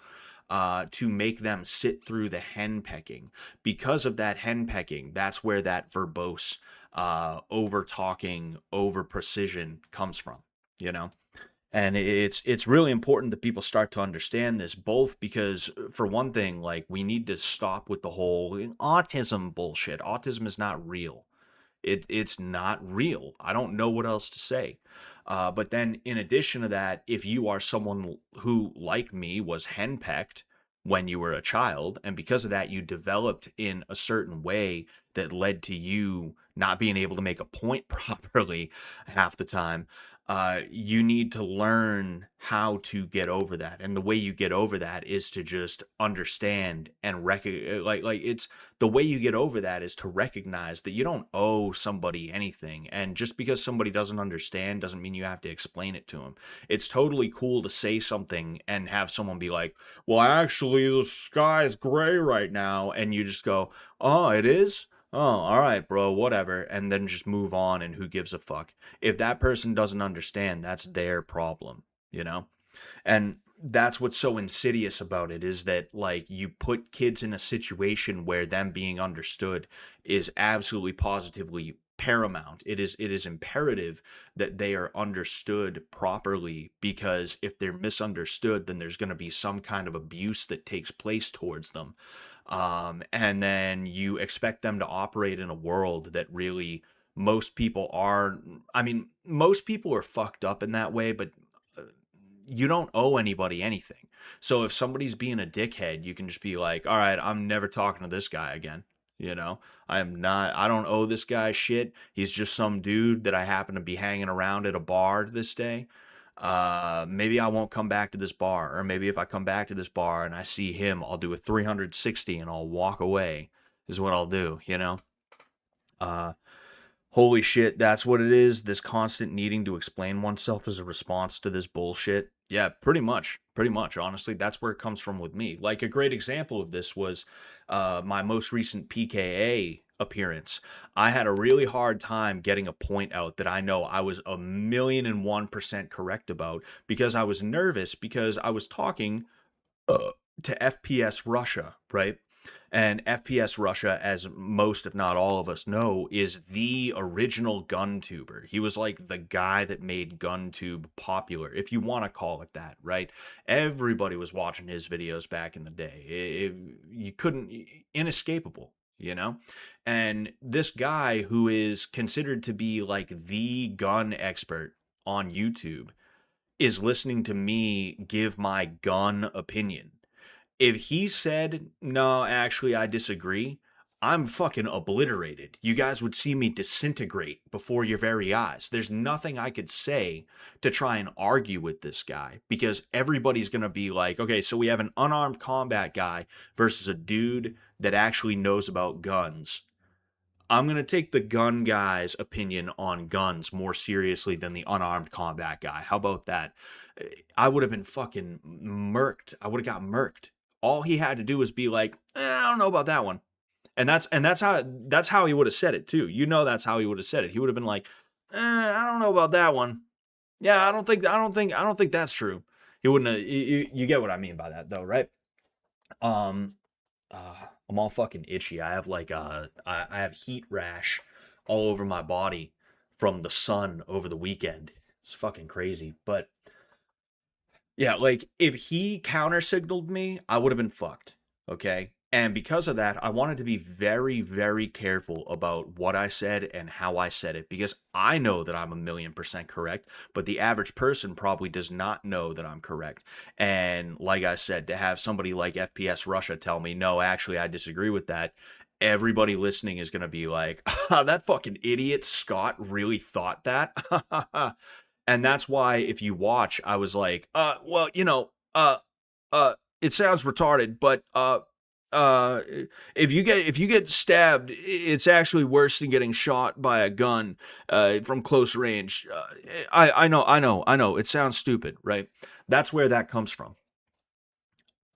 to make them sit through the henpecking. Because of that henpecking, that's where that verbose, over talking, over precision comes from, you know? And it's really important that people start to understand this, both because, for one thing, like, we need to stop with the whole autism bullshit. Autism is not real. It's not real. I don't know what else to say. But then, in addition to that, if you are someone who, like me, was henpecked when you were a child, and because of that, you developed in a certain way that led to you not being able to make a point properly half the time, you need to learn how to get over that, and the way you get over that is to just understand and like it's the way you get over that is to recognize that you don't owe somebody anything, and just because somebody doesn't understand doesn't mean you have to explain it to them. It's totally cool to say something and have someone be like, well, actually the sky is gray right now, and you just go, oh, it is. Oh, all right, bro, whatever, and then just move on, and who gives a fuck? If that person doesn't understand, that's their problem, you know? And that's what's so insidious about it, is that like you put kids in a situation where them being understood is absolutely positively paramount. It is imperative that they are understood properly, because if they're misunderstood, then there's going to be some kind of abuse that takes place towards them. And then you expect them to operate in a world that really most people are. I mean, most people are fucked up in that way, but uh, you don't owe anybody anything. So if somebody's being a dickhead, you can just be like, all right, I'm never talking to this guy again. You know, I don't owe this guy shit. He's just some dude that I happen to be hanging around at a bar this day. Maybe I won't come back to this bar, or maybe if I come back to this bar and I see him, I'll do a 360 and I'll walk away, is what I'll do, you know? Uh, Holy shit, that's what it is. This constant needing to explain oneself as a response to this bullshit. Yeah, pretty much. Pretty much. Honestly, that's where it comes from with me. Like a great example of this was my most recent PKA appearance. I had a really hard time getting a point out that I know I was 1,000,001% correct about, because I was nervous, because I was talking uh, to FPS Russia, right? And FPS Russia, as most, if not all of us know, is the original gun tuber. He was like the guy that made GunTube popular, if you want to call it that, right? Everybody was watching his videos back in the day. You couldn't, inescapable, you know? And this guy, who is considered to be like the gun expert on YouTube, is listening to me give my gun opinion. If he said, no, actually, I disagree, I'm fucking obliterated. You guys would see me disintegrate before your very eyes. There's nothing I could say to try and argue with this guy, because everybody's going to be like, okay, so we have an unarmed combat guy versus a dude that actually knows about guns. I'm going to take the gun guy's opinion on guns more seriously than the unarmed combat guy. How about that? I would have been fucking murked. I would have got murked. All he had to do was be like, I don't know about that one. And that's how he would have said it too. You know, that's how he would have said it. He would have been like, I don't know about that one. Yeah, I don't think that's true. He wouldn't have, you get what I mean by that though, right? Um uh, I'm all fucking itchy. I have like I have heat rash all over my body from the sun over the weekend. It's fucking crazy. But yeah, like if he counter signaled me, I would have been fucked. Okay. And because of that, I wanted to be very, very careful about what I said and how I said it, because I know that I'm 1,000,000% correct, but the average person probably does not know that I'm correct. And like I said, to have somebody like FPS Russia tell me, no, actually, I disagree with that, everybody listening is going to be like, that fucking idiot Scott really thought that. And that's why if you watch, I was like, well, it sounds retarded, but uh, if you get stabbed, it's actually worse than getting shot by a gun from close range. I know. It sounds stupid, right? That's where that comes from.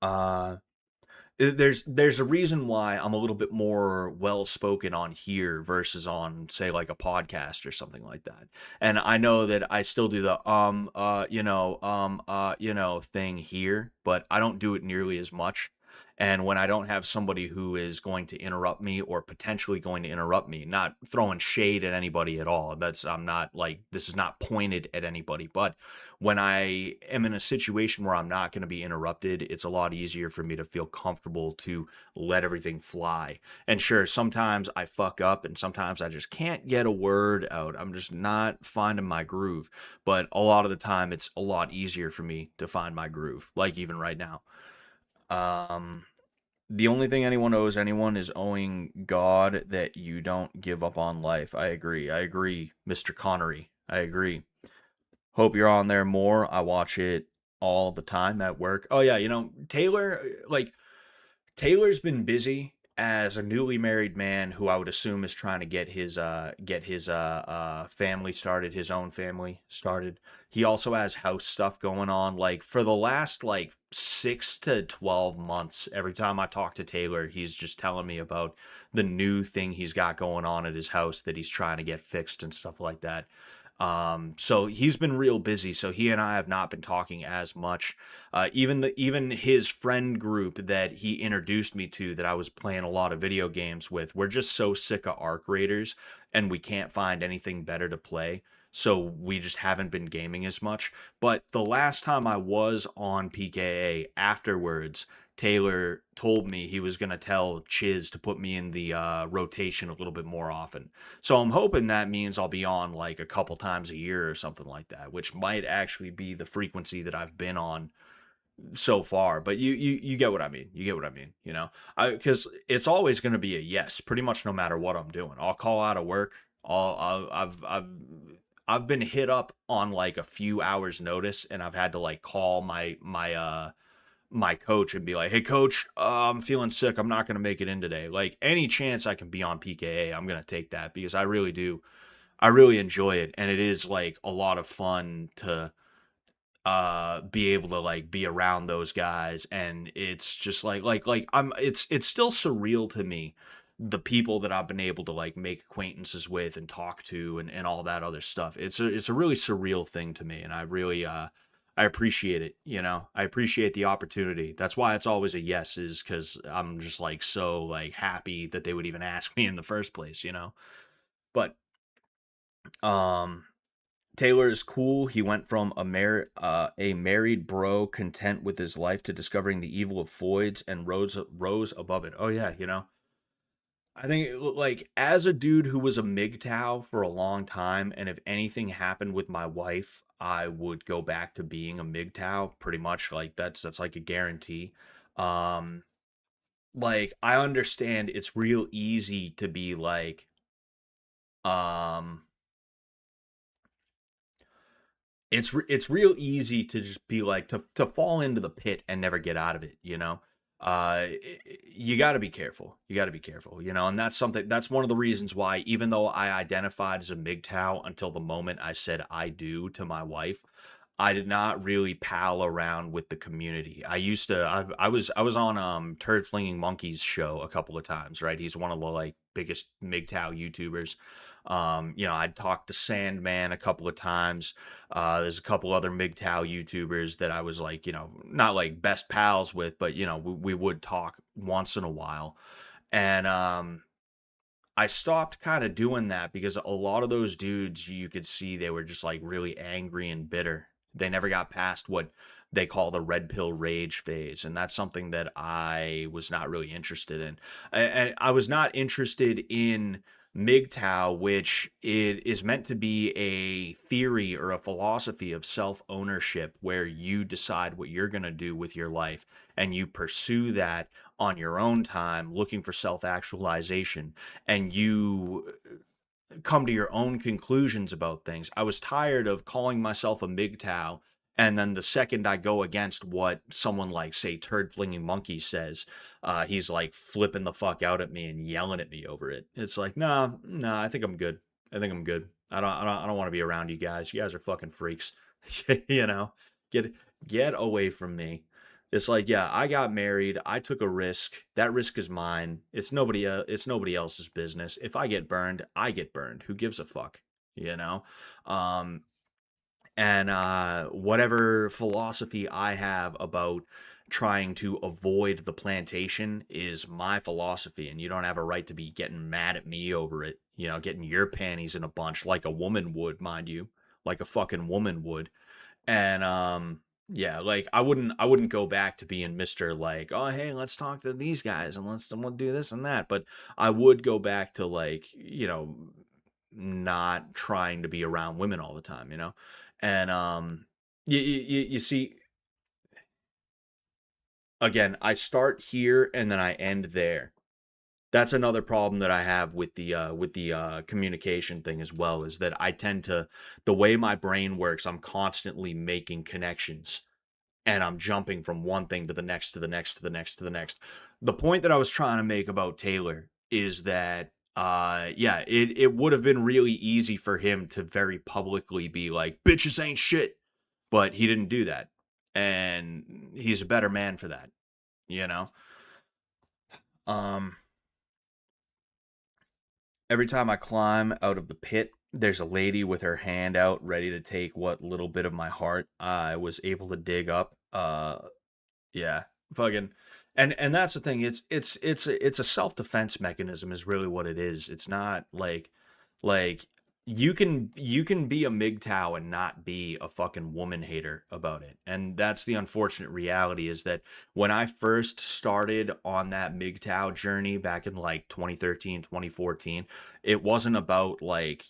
Uh, there's a reason why I'm a little bit more well spoken on here versus on, say, like a podcast or something like that. And I know that I still do the thing here, but I don't do it nearly as much. And when I don't have somebody who is going to interrupt me or potentially going to interrupt me, not throwing shade at anybody at all. I'm not like, this is not pointed at anybody, but when I am in a situation where I'm not going to be interrupted, it's a lot easier for me to feel comfortable to let everything fly. And sure, sometimes I fuck up and sometimes I just can't get a word out. I'm just not finding my groove. But a lot of the time, it's a lot easier for me to find my groove, like even right now. Um, the only thing anyone owes anyone is owing God that you don't give up on life. I agree. I agree, Mr. Connery. I agree. Hope you're on there more. I watch it all the time at work. Oh yeah, Taylor, like Taylor's been busy as a newly married man who I would assume is trying to get his family started, his own family started. He also has house stuff going on. Like for the last like 6 to 12 months, every time I talk to Taylor, he's just telling me about the new thing he's got going on at his house that he's trying to get fixed and stuff like that. So he's been real busy. So he and I have not been talking as much. Even his friend group that he introduced me to, that I was playing a lot of video games with, we're just so sick of Arc Raiders, and we can't find anything better to play. So we just haven't been gaming as much. But the last time I was on PKA afterwards, Taylor told me he was going to tell Chiz to put me in the rotation a little bit more often. So I'm hoping that means I'll be on like a couple times a year or something like that, which might actually be the frequency that I've been on so far. But you get what I mean. You get what I mean. I because it's always going to be a yes, pretty much no matter what I'm doing. I'll call out of work. I've been hit up on like a few hours notice, and I've had to like call my coach and be like, "Hey, coach, I'm feeling sick. I'm not going to make it in today." Like any chance I can be on PKA, I'm going to take that because I really do. I really enjoy it, and it is like a lot of fun to be able to like be around those guys, and it's just like I'm it's still surreal to me, the people that I've been able to like make acquaintances with and talk to and all that other stuff. It's a really surreal thing to me, and I really I appreciate it. I appreciate the opportunity. That's why it's always a yes, is because I'm just like so like happy that they would even ask me in the first place. But um Taylor is cool. He went from a married bro content with his life to discovering the evil of Foids and rose above it. Oh yeah, I think like as a dude who was a MGTOW for a long time, and if anything happened with my wife, I would go back to being a MGTOW pretty much. Like that's like a guarantee. Um, like I understand it's real easy to be like, um it's real easy to just be like to fall into the pit and never get out of it. You got to be careful. You got to be careful. And that's one of the reasons why, even though I identified as a MGTOW until the moment I said I do to my wife, I did not really pal around with the community. I was on Turd Flinging Monkey's show a couple of times, right? He's one of the like biggest MGTOW YouTubers. I'd talked to Sandman a couple of times. There's a couple other MGTOW YouTubers that I was like, not like best pals with, but we would talk once in a while. And I stopped kind of doing that because a lot of those dudes, you could see they were just like really angry and bitter. They never got past what they call the red pill rage phase. And that's something that I was not really interested in. And I was not interested in MGTOW, which it is meant to be a theory or a philosophy of self ownership where you decide what you're going to do with your life and you pursue that on your own time, looking for self actualization, and you come to your own conclusions about things. I was tired of calling myself a MGTOW, and then the second I go against what someone like, say, Turd Flinging Monkey says, he's like flipping the fuck out at me and yelling at me over it. It's like, nah, I think I'm good. I think I'm good. I don't want to be around you guys. You guys are fucking freaks. you know, get get away from me. It's like, yeah, I got married. I took a risk. That risk is mine. It's nobody else's business. If I get burned, I get burned. Who gives a fuck? You know? Um and whatever philosophy I have about trying to avoid the plantation is my philosophy, and you don't have a right to be getting mad at me over it, getting your panties in a bunch like a woman would, mind you, like a fucking woman would. And yeah, like I wouldn't go back to being Mr. like, oh hey, let's talk to these guys and we'll do this and that. But I would go back to like, not trying to be around women all the time. And you see, again, I start here and then I end there. That's another problem that I have with the communication thing as well, is that I tend to, the way my brain works, I'm constantly making connections and I'm jumping from one thing to the next to the next to the next to the next. The point that I was trying to make about Taylor is that yeah, it would have been really easy for him to very publicly be like, bitches ain't shit. But he didn't do that. And he's a better man for that, you know? Um every time I climb out of the pit, there's a lady with her hand out ready to take what little bit of my heart I was able to dig up. Yeah, fucking, and that's the thing. It's a self defense mechanism is really what it is. It's not like you can be a MGTOW and not be a fucking woman hater about it. And that's the unfortunate reality, is that when I first started on that MGTOW journey back in like 2013, 2014, it wasn't about like,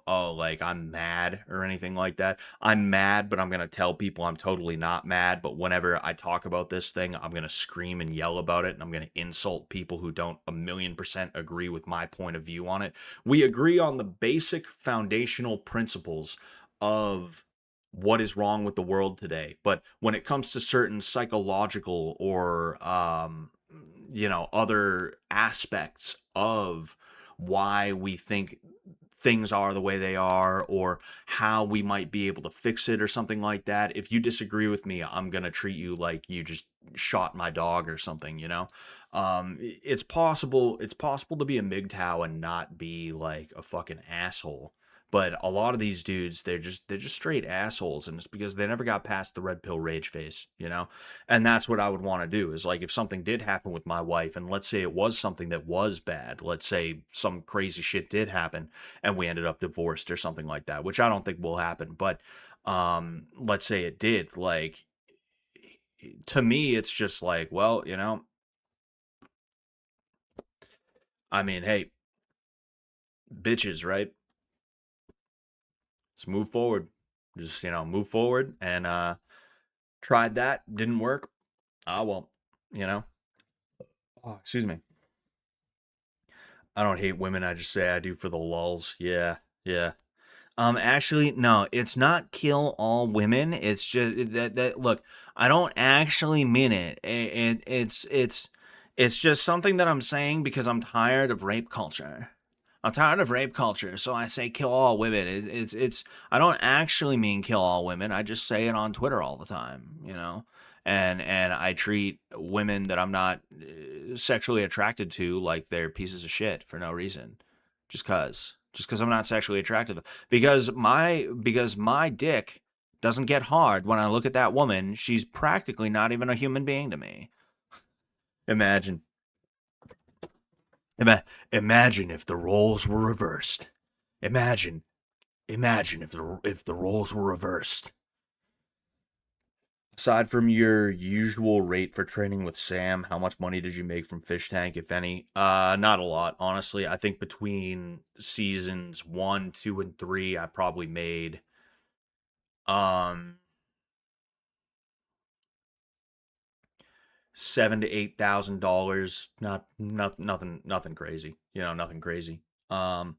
oh, like I'm mad or anything like that. I'm mad, but I'm going to tell people I'm totally not mad. But whenever I talk about this thing, I'm going to scream and yell about it. And I'm going to insult people who don't 1,000,000% agree with my point of view on it. We agree on the basic foundational principles of what is wrong with the world today. But when it comes to certain psychological or, other aspects of why we think things are the way they are, or how we might be able to fix it or something like that, if you disagree with me, I'm going to treat you like you just shot my dog or something, it's possible to be a MGTOW and not be like a fucking asshole. But a lot of these dudes, they're just straight assholes, and it's because they never got past the red pill rage phase. And that's what I would want to do, is like if something did happen with my wife, and let's say it was something that was bad, let's say some crazy shit did happen and we ended up divorced or something like that, which I don't think will happen, but let's say it did, like, to me it's just like, well, I mean, hey, bitches, right? Let's move forward. Just, move forward, and tried that, didn't work. Ah, well, you know. Oh, excuse me. I don't hate women. I just say I do for the lulz. Yeah, yeah. Actually, no, it's not kill all women. It's just that look, I don't actually mean it. It's just something that I'm saying because I'm tired of rape culture. I'm tired of rape culture, so I say kill all women. It's I don't actually mean kill all women. I just say it on Twitter all the time. And I treat women that I'm not sexually attracted to like they're pieces of shit for no reason, just cause I'm not sexually attracted to them. Because my dick doesn't get hard when I look at that woman. She's practically not even a human being to me. Imagine, imagine if the roles were reversed. Imagine, imagine if the roles were reversed. Aside from your usual rate for training with Sam, how much money did you make from Fish Tank, if any? Not a lot, honestly. I think between seasons 1, 2, and 3, I probably made um $7,000 to $8,000. Nothing crazy. Nothing crazy. Um,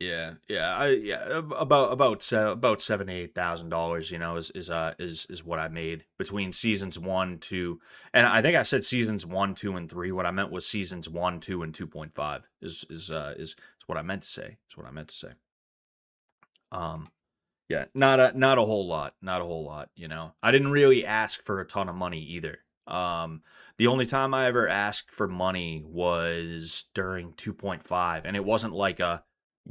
yeah, about $7,000 to $8,000, is what I made between seasons 1, 2, and I think I said seasons 1, 2, and 3. What I meant was seasons 1, 2, and 2.5 is what I meant to say. Is what I meant to say. Um, yeah, not a whole lot, not a whole lot. I didn't really ask for a ton of money either. The only time I ever asked for money was during 2.5, and it wasn't like a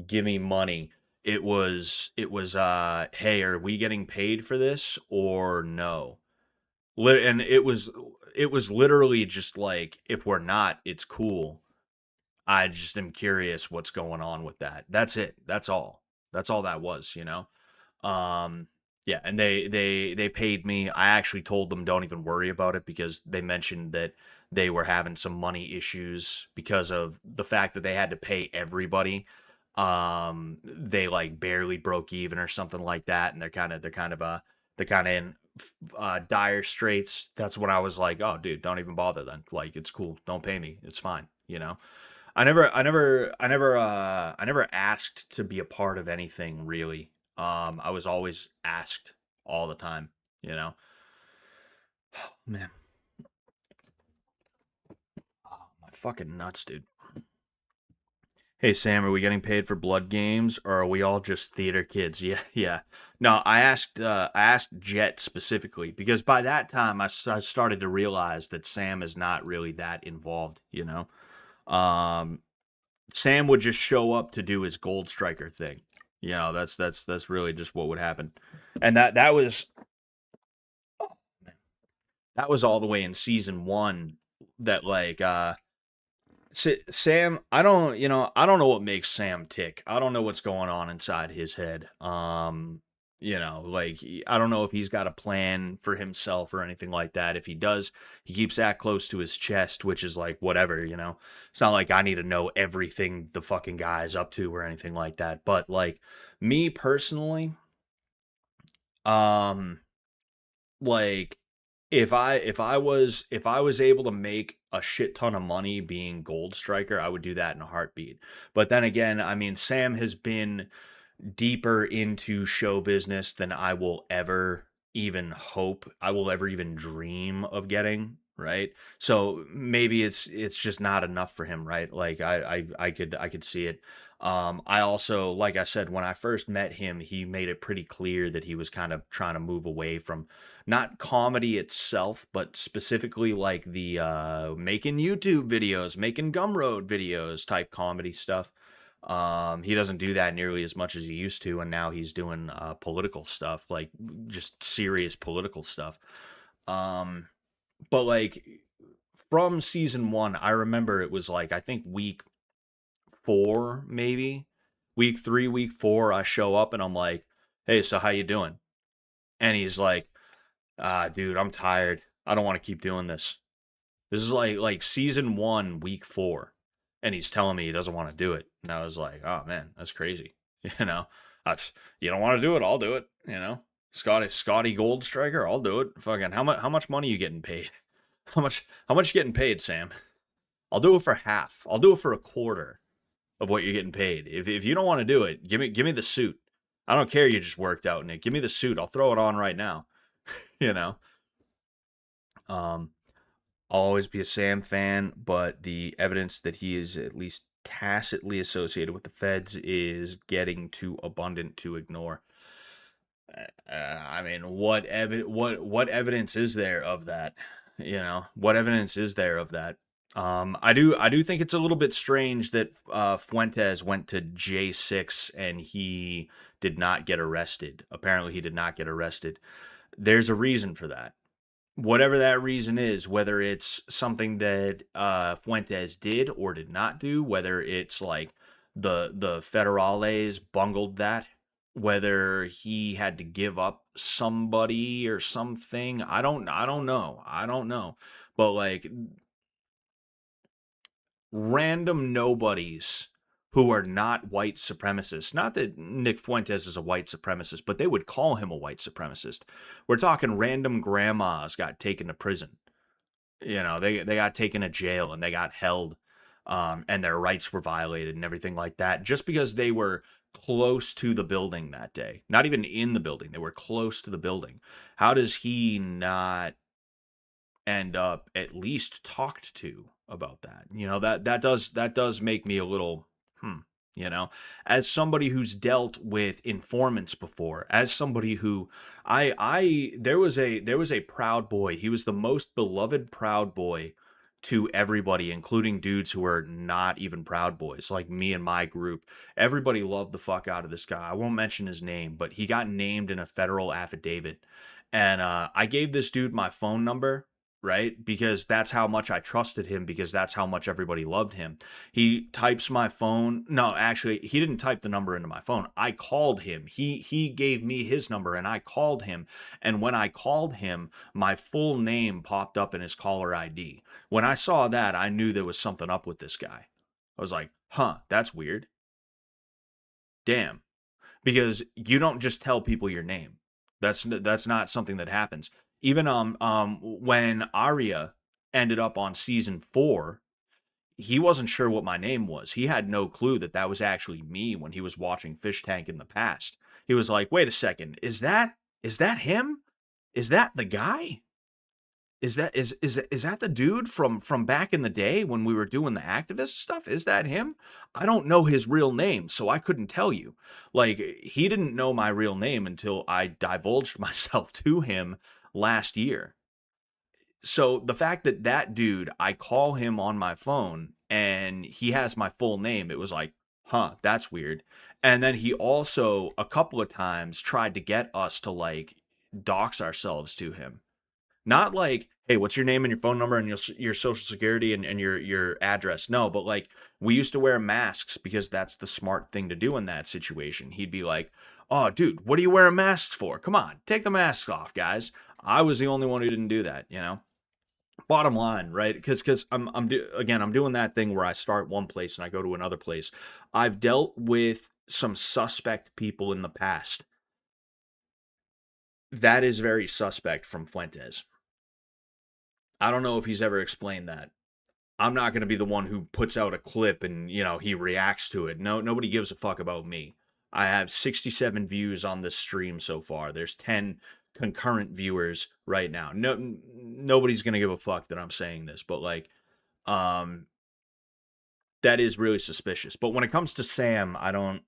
give me money. It was hey, are we getting paid for this or no? And it was literally just like, if we're not, it's cool. I just am curious what's going on with that. That's it. That's all that was. Um, yeah, and they paid me. I actually told them don't even worry about it, because they mentioned that they were having some money issues because of the fact that they had to pay everybody. They like barely broke even or something like that, and they're kind of in dire straits, that's when I was like, oh, dude, don't even bother then. Like, it's cool. Don't pay me. It's fine. You know? I never asked to be a part of anything really. I was always asked all the time, you know? Man, oh, my fucking nuts, dude. Hey Sam, are we getting paid for blood games or are we all just theater kids? Yeah, yeah. No, I asked Jet specifically because by that time I started to realize that Sam is not really that involved, you know. Um Sam would just show up to do his gold striker thing. You know, that's really just what would happen. And that was all the way in season 1 that like Sam, I don't know what makes Sam tick. I don't know what's going on inside his head. Like I don't know if he's got a plan for himself or anything like that. If he does, he keeps that close to his chest, which is like whatever, you know. It's not like I need to know everything the fucking guy is up to or anything like that. But like me personally, um like if I was able to make a shit ton of money being gold striker, I would do that in a heartbeat. But then again, I mean, Sam has been deeper into show business than I will ever even hope I will ever even dream of getting, right? So maybe it's just not enough for him, right? Like I could see it. I also, like I said, when I first met him, he made it pretty clear that he was kind of trying to move away from not comedy itself, but specifically like the making YouTube videos, making Gumroad videos type comedy stuff. He doesn't do that nearly as much as he used to, and now he's doing political stuff, like just serious political stuff. Um, but like from season 1, I remember it was like I think week 4, maybe week 3, week 4. I show up and I'm like, "Hey, so how you doing?" And he's like, dude, I'm tired. I don't want to keep doing this." This is like season 1, week 4, and he's telling me he doesn't want to do it. And I was like, "Oh man, that's crazy." You know, I, you don't want to do it, I'll do it. You know, Scotty Gold Striker, I'll do it. Fucking how much money you getting paid? How much you getting paid, Sam? I'll do it for half. I'll do it for a quarter of what you're getting paid. If you don't want to do it, give me the suit. I don't care you just worked out in it. Give me the suit. I'll throw it on right now. You know. Um, I'll always be a Sam fan, but the evidence that he is at least tacitly associated with the feds is getting too abundant to ignore. I mean, what evidence is there of that? You know, what evidence is there of that? I do think it's a little bit strange that Fuentes went to J6 and he did not get arrested. Apparently, he did not get arrested. There's a reason for that, whatever that reason is, whether it's something that Fuentes did or did not do, whether it's like the federales bungled that, whether he had to give up somebody or something, I don't know. I don't know. But like random nobodies who are not white supremacists. Not that Nick Fuentes is a white supremacist, but they would call him a white supremacist. We're talking random grandmas got taken to prison. You know, they got taken to jail and they got held, and their rights were violated and everything like that, just because they were close to the building that day. Not even in the building, they were close to the building. How does he not end up at least talked to about that? You know, that does make me a little you know, as somebody who's dealt with informants before, as somebody who I there was a proud boy. He was the most beloved proud boy to everybody, including dudes who were not even proud boys, like me and my group. Everybody loved the fuck out of this guy. I won't mention his name, but he got named in a federal affidavit. And I gave this dude my phone number, right? Because that's how much I trusted him, because that's how much everybody loved him. He types my phone. No, actually, he didn't type the number into my phone. I called him. He gave me his number and I called him. And when I called him, my full name popped up in his caller ID. When I saw that, I knew there was something up with this guy. I was like, "Huh, that's weird." Damn. Because you don't just tell people your name. That's not something that happens. Even when Arya ended up on season 4, he wasn't sure what my name was. He had no clue that that was actually me when he was watching Fish Tank in the past. He was like, "Wait a second, is that him? Is that the guy? Is that the dude from back in the day when we were doing the activist stuff? Is that him? I don't know his real name, so I couldn't tell you. Like he didn't know my real name until I divulged myself to him last year. So the fact that that dude, I call him on my phone and he has my full name, it was like, huh, that's weird. And then he also a couple of times tried to get us to like dox ourselves to him. Not like, hey, what's your name and your phone number and your social security and your address? No, but like we used to wear masks because that's the smart thing to do in that situation. He'd be like, "Oh, dude, what are you wearing masks for? Come on, take the masks off, guys." I was the only one who didn't do that, you know. Bottom line, right? Because again, I'm doing that thing where I start one place and I go to another place. I've dealt with some suspect people in the past. That is very suspect from Fuentes. I don't know if he's ever explained that. I'm not going to be the one who puts out a clip and, he reacts to it. No, nobody gives a fuck about me. I have 67 views on this stream so far. There's 10 concurrent viewers right now. Nobody's going to give a fuck that I'm saying this, but like um that is really suspicious. But when it comes to Sam, I don't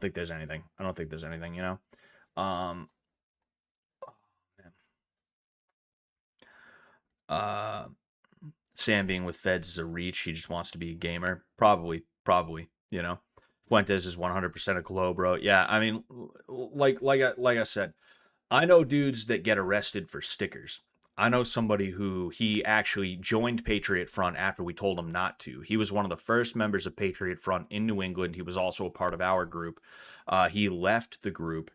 think there's anything. I don't think there's anything. Um uh Sam being with Feds is a reach. He just wants to be a gamer. Probably. Fuentes is 100% a glow, bro. Yeah, I mean, like I said, I know dudes that get arrested for stickers. I know somebody who he actually joined Patriot Front after we told him not to. He was one of the first members of Patriot Front in New England. He was also a part of our group. He left the group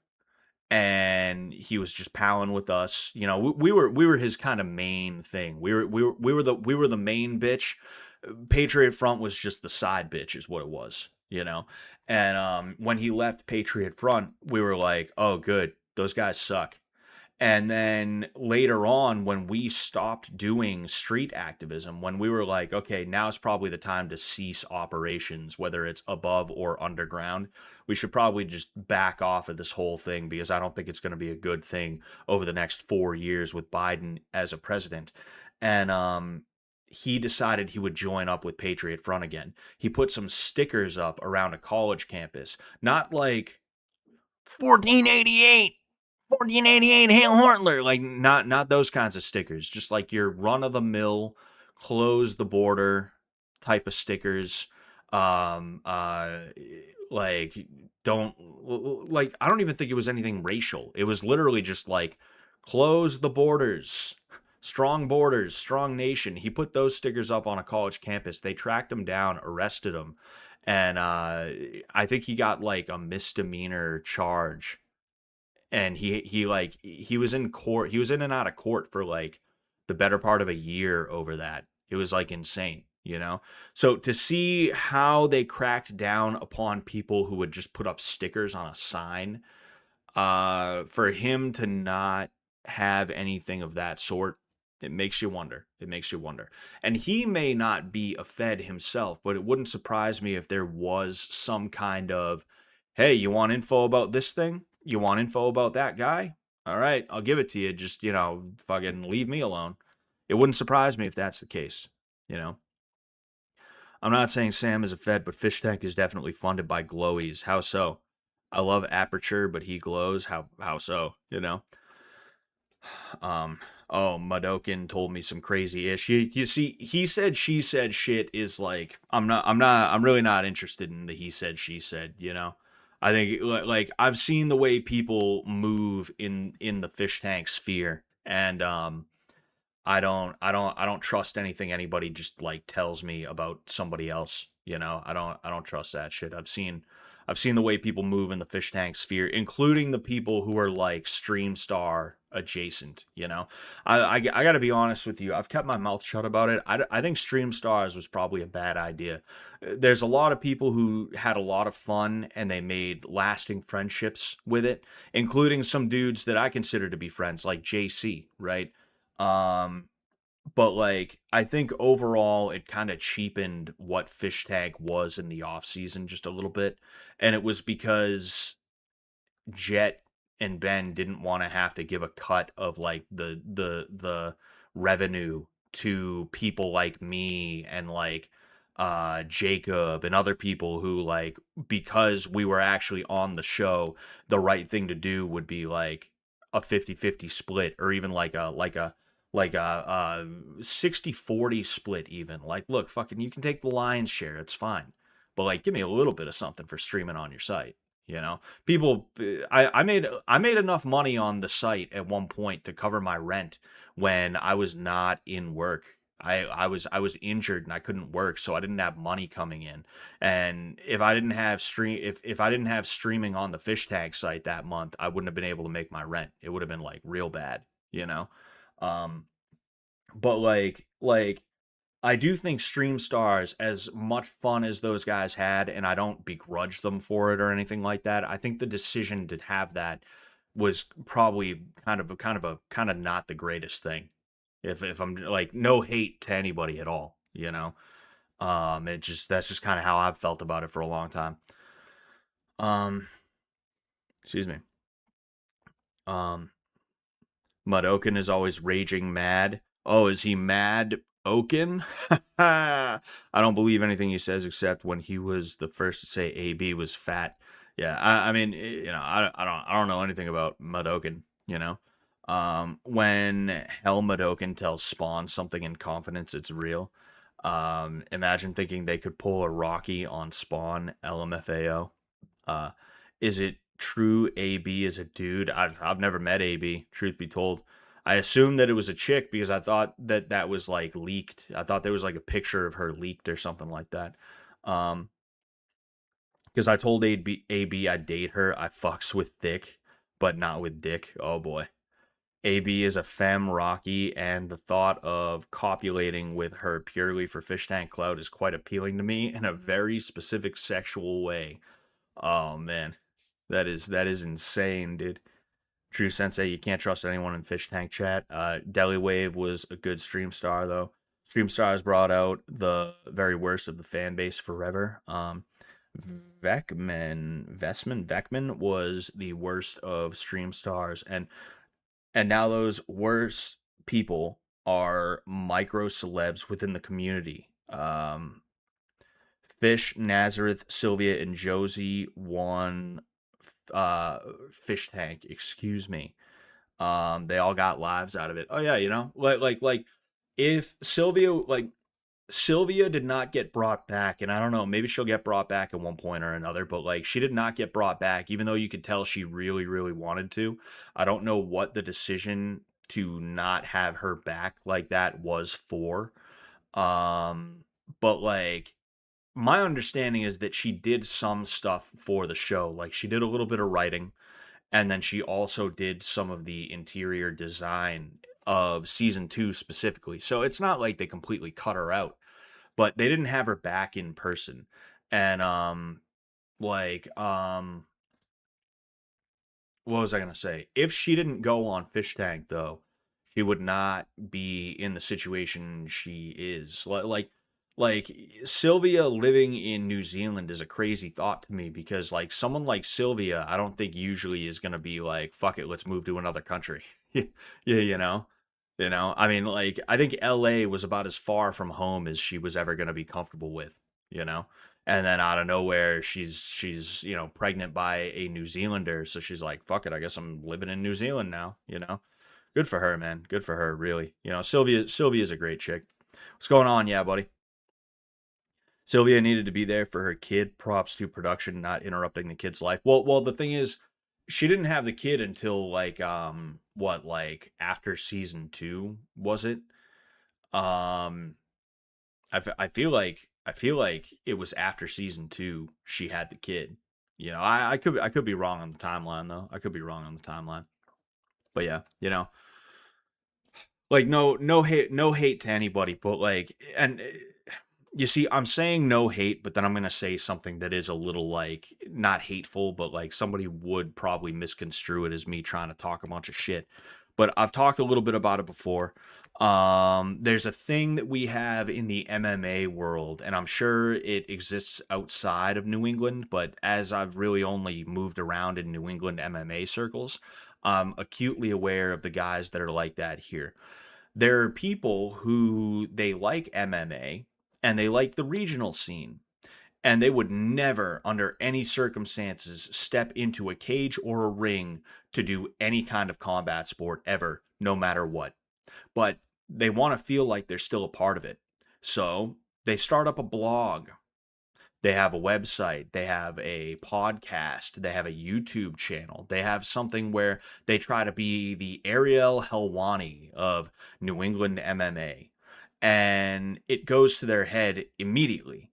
and he was just palling with us. We were his kind of main thing. We were the main bitch. Patriot Front was just the side bitch, is what it was. And when he left Patriot Front, we were like, oh, good, those guys suck. And then later on, when we stopped doing street activism, when we were like, okay, now's probably the time to cease operations, whether it's above or underground, we should probably just back off of this whole thing because I don't think it's going to be a good thing over the next 4 years with Biden as a president. And he decided he would join up with Patriot Front again. He put some stickers up around a college campus, not like 1488 1488 Hail Hortler, like not those kinds of stickers, just like your run of the mill close the border type of stickers. um uh like don't like I don't even think it was anything racial. It was literally just like close the borders, strong nation. He put those stickers up on a college campus. They tracked him down, arrested him, and I think he got like a misdemeanor charge. And he was in court. He was in and out of court for like the better part of a year over that. It was like insane. So to see how they cracked down upon people who would just put up stickers on a sign, for him to not have anything of that sort, it makes you wonder. It makes you wonder. And he may not be a Fed himself, but it wouldn't surprise me if there was some kind of, hey, you want info about this thing? You want info about that guy? All right, I'll give it to you. Just, fucking leave me alone. It wouldn't surprise me if that's the case, you know? I'm not saying Sam is a Fed, but Fish Tank is definitely funded by glowies. How so? I love Aperture, but he glows. How so? Um, oh, Madokin told me some crazy ish. You see, he said, she said shit is like, I'm really not interested in the he said, she said. I think like I've seen the way people move in the Fish Tank sphere, and I don't trust anything anybody just like tells me about somebody else. You know, I don't trust that shit. I've seen the way people move in the fish tank sphere, including the people who are like stream star adjacent. You know, I got to be honest with you. I've kept my mouth shut about it. I think stream stars was probably a bad idea. There's a lot of people who had a lot of fun and they made lasting friendships with it, including some dudes that I consider to be friends, like JC, right? Um, but like I think overall it kind of cheapened what Fish Tank was in the off season just a little bit. And it was because Jet and Ben didn't want to have to give a cut of like the revenue to people like me and like Jacob and other people who like, because we were actually on the show, the right thing to do would be like a 50-50 split, or even like a 60-40 split. Even like, look, fucking, you can take the lion's share, it's fine, but like give me a little bit of something for streaming on your site, you know. People, I made enough money on the site at one point to cover my rent when I was not in work. I was injured and I couldn't work, so I didn't have money coming in. And if I didn't have if I didn't have streaming on the fish tag site that month, I wouldn't have been able to make my rent. It would have been like real bad, you know. Um, but like I do think Stream Stars, as much fun as those guys had, and I don't begrudge them for it or anything like that. I think the decision to have that was probably kind of not the greatest thing. If I'm like, no hate to anybody at all, you know. It just, that's just kind of how I've felt about it for a long time. Um, excuse me. Um, Mudoken is always raging mad. Oh, is he mad? Oaken? I don't believe anything he says except when he was the first to say AB was fat. Yeah, I mean, you know, I don't know anything about Mudoken, you know. When Hell Mudoken tells Spawn something in confidence, it's real. Imagine thinking they could pull a Rocky on Spawn, LMFAO. Uh, is it true AB is a dude? I've never met AB, truth be told. I assumed that it was a chick because I thought that that was like leaked. I thought there was like a picture of her leaked or something like that. Um, because I told AB I'd date her. I fucks with thick, but not with dick. Oh boy. AB is a femme Rocky, and the thought of copulating with her purely for fish tank clout is quite appealing to me in a very specific sexual way. Oh man, that is insane, dude. True Sensei, you can't trust anyone in Fish Tank chat. Deli Wave was a good stream star though. Stream stars brought out the very worst of the fan base forever. Vekman was the worst of stream stars, and now those worst people are micro celebs within the community. Fish, Nazareth, Sylvia, and Josie won Fish Tank, excuse me. They all got lives out of it. Oh yeah, you know, like if Sylvia did not get brought back, and I don't know, maybe she'll get brought back at one point or another, but like she did not get brought back, even though you could tell she really, really wanted to. I don't know what the decision to not have her back like that was for. Um, but like my understanding is that she did some stuff for the show. Like she did a little bit of writing, and then she also did some of the interior design of season 2 specifically. So it's not like they completely cut her out, but they didn't have her back in person. And like what was I gonna say? If she didn't go on Fish Tank though, she would not be in the situation she is. Like Sylvia living in New Zealand is a crazy thought to me, because like someone like Sylvia, I don't think usually is gonna be like, fuck it, let's move to another country. Yeah, you know. You know, I mean, like, I think LA was about as far from home as she was ever gonna be comfortable with, you know? And then out of nowhere, she's, you know, pregnant by a New Zealander, so she's like, fuck it, I guess I'm living in New Zealand now, you know? Good for her, man. Good for her, really. You know, Sylvia's a great chick. What's going on, yeah, buddy? Sylvia needed to be there for her kid. Props to production not interrupting the kid's life. Well, the thing is, she didn't have the kid until like what, like after season 2, was it? Um I feel like I feel like it was after season 2 she had the kid. You know, I could be wrong on the timeline though. I could be wrong on the timeline. But yeah, you know, like no hate to anybody, but like and you see I'm saying no hate, but then I'm going to say something that is a little like not hateful, but like somebody would probably misconstrue it as me trying to talk a bunch of shit. But I've talked a little bit about it before. There's a thing that we have in the MMA world, and I'm sure it exists outside of New England, but as I've really only moved around in New England MMA circles, I'm acutely aware of the guys that are like that here. There are people who they like MMA and they like the regional scene, and they would never, under any circumstances, step into a cage or a ring to do any kind of combat sport ever, no matter what. But they want to feel like they're still a part of it. So they start up a blog, they have a website, they have a podcast, they have a YouTube channel, they have something where they try to be the Ariel Helwani of New England MMA. And it goes to their head immediately.